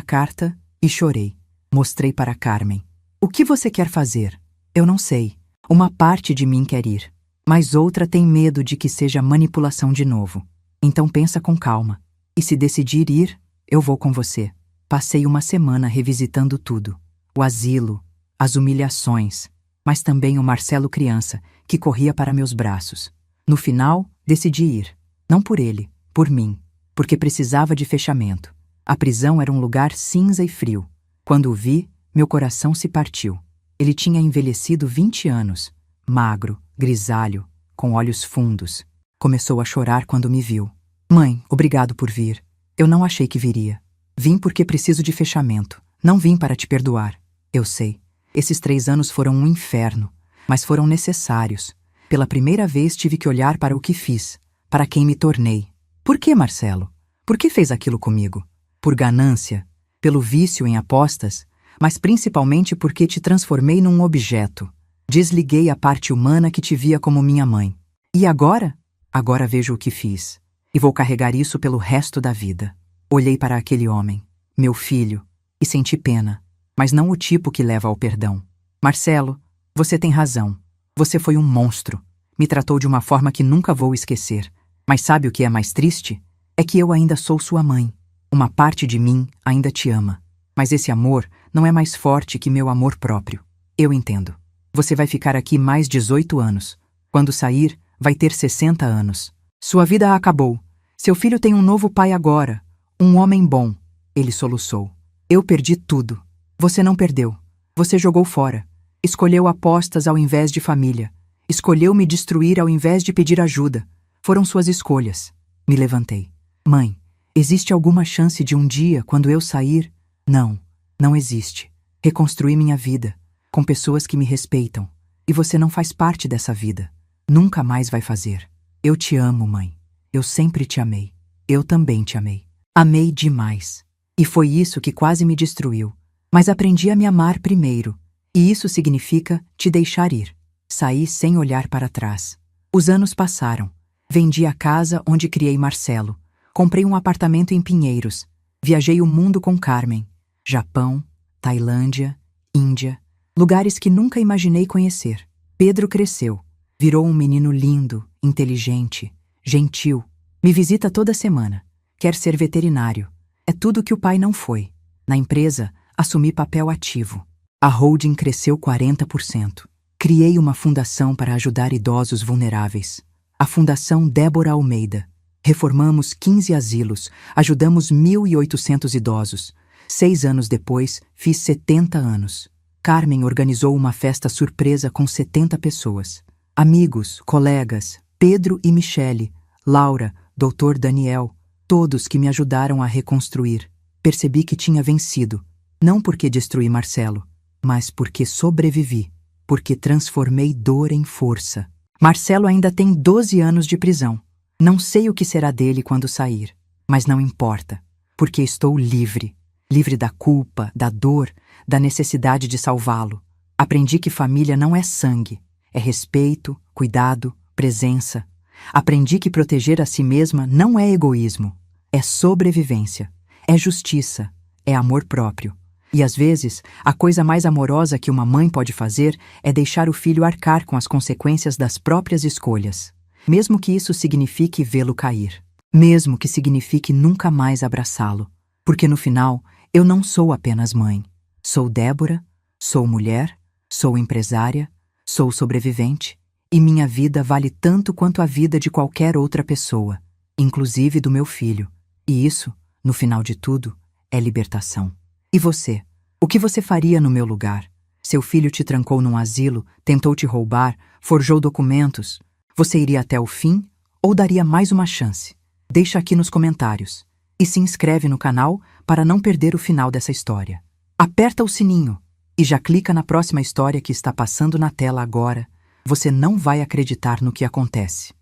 carta e chorei. Mostrei para Carmen. O que você quer fazer? Eu não sei. Uma parte de mim quer ir. Mas outra tem medo de que seja manipulação de novo. Então pensa com calma. E se decidir ir, eu vou com você. Passei uma semana revisitando tudo. O asilo, as humilhações, mas também o Marcelo criança, que corria para meus braços. No final, decidi ir. Não por ele, por mim. Porque precisava de fechamento. A prisão era um lugar cinza e frio. Quando o vi, meu coração se partiu. Ele tinha envelhecido 20 anos. Magro, grisalho, com olhos fundos. Começou a chorar quando me viu. Mãe, obrigado por vir. Eu não achei que viria. Vim porque preciso de fechamento. Não vim para te perdoar. Eu sei. Esses 3 anos foram um inferno, mas foram necessários. Pela primeira vez tive que olhar para o que fiz, para quem me tornei. Por que, Marcelo? Por que fez aquilo comigo? Por ganância? Pelo vício em apostas? Mas principalmente porque te transformei num objeto. Desliguei a parte humana que te via como minha mãe. E agora? Agora vejo o que fiz. E vou carregar isso pelo resto da vida. Olhei para aquele homem, meu filho, e senti pena, mas não o tipo que leva ao perdão. Marcelo, você tem razão. Você foi um monstro. Me tratou de uma forma que nunca vou esquecer. Mas sabe o que é mais triste? É que eu ainda sou sua mãe. Uma parte de mim ainda te ama. Mas esse amor não é mais forte que meu amor próprio. Eu entendo. Você vai ficar aqui mais 18 anos. Quando sair, vai ter 60 anos. Sua vida acabou. Seu filho tem um novo pai agora. Um homem bom. Ele soluçou. Eu perdi tudo. Você não perdeu. Você jogou fora. Escolheu apostas ao invés de família. Escolheu me destruir ao invés de pedir ajuda. Foram suas escolhas. Me levantei. Mãe, existe alguma chance de um dia, quando eu sair? Não, não existe. Reconstruí minha vida, com pessoas que me respeitam. E você não faz parte dessa vida. Nunca mais vai fazer. Eu te amo, mãe. Eu sempre te amei. Eu também te amei. Amei demais. E foi isso que quase me destruiu. Mas aprendi a me amar primeiro. E isso significa te deixar ir. Saí sem olhar para trás. Os anos passaram. Vendi a casa onde criei Marcelo. Comprei um apartamento em Pinheiros. Viajei o mundo com Carmen. Japão, Tailândia, Índia. Lugares que nunca imaginei conhecer. Pedro cresceu. Virou um menino lindo, inteligente, gentil. Me visita toda semana. Quer ser veterinário. É tudo que o pai não foi. Na empresa, assumi papel ativo. A holding cresceu 40%. Criei uma fundação para ajudar idosos vulneráveis. A Fundação Débora Almeida. Reformamos 15 asilos, ajudamos 1.800 idosos. 6 anos depois, fiz 70 anos. Carmen organizou uma festa surpresa com 70 pessoas. Amigos, colegas, Pedro e Michele, Laura, Dr. Daniel, todos que me ajudaram a reconstruir. Percebi que tinha vencido, não porque destruí Marcelo, mas porque sobrevivi, porque transformei dor em força. Marcelo ainda tem 12 anos de prisão. Não sei o que será dele quando sair, mas não importa, porque estou livre. Livre da culpa, da dor, da necessidade de salvá-lo. Aprendi que família não é sangue, é respeito, cuidado, presença. Aprendi que proteger a si mesma não é egoísmo, é sobrevivência, é justiça, é amor próprio. E às vezes, a coisa mais amorosa que uma mãe pode fazer é deixar o filho arcar com as consequências das próprias escolhas, mesmo que isso signifique vê-lo cair, mesmo que signifique nunca mais abraçá-lo, porque no final, eu não sou apenas mãe. Sou Débora, sou mulher, sou empresária, sou sobrevivente, e minha vida vale tanto quanto a vida de qualquer outra pessoa. inclusive do meu filho. E isso, no final de tudo, é libertação. E você? O que você faria no meu lugar? Seu filho te trancou num asilo, tentou te roubar, forjou documentos. Você iria até o fim ou daria mais uma chance? Deixa aqui nos comentários. E se inscreve no canal para não perder o final dessa história. Aperta o sininho e já clica na próxima história que está passando na tela agora. Você não vai acreditar no que acontece.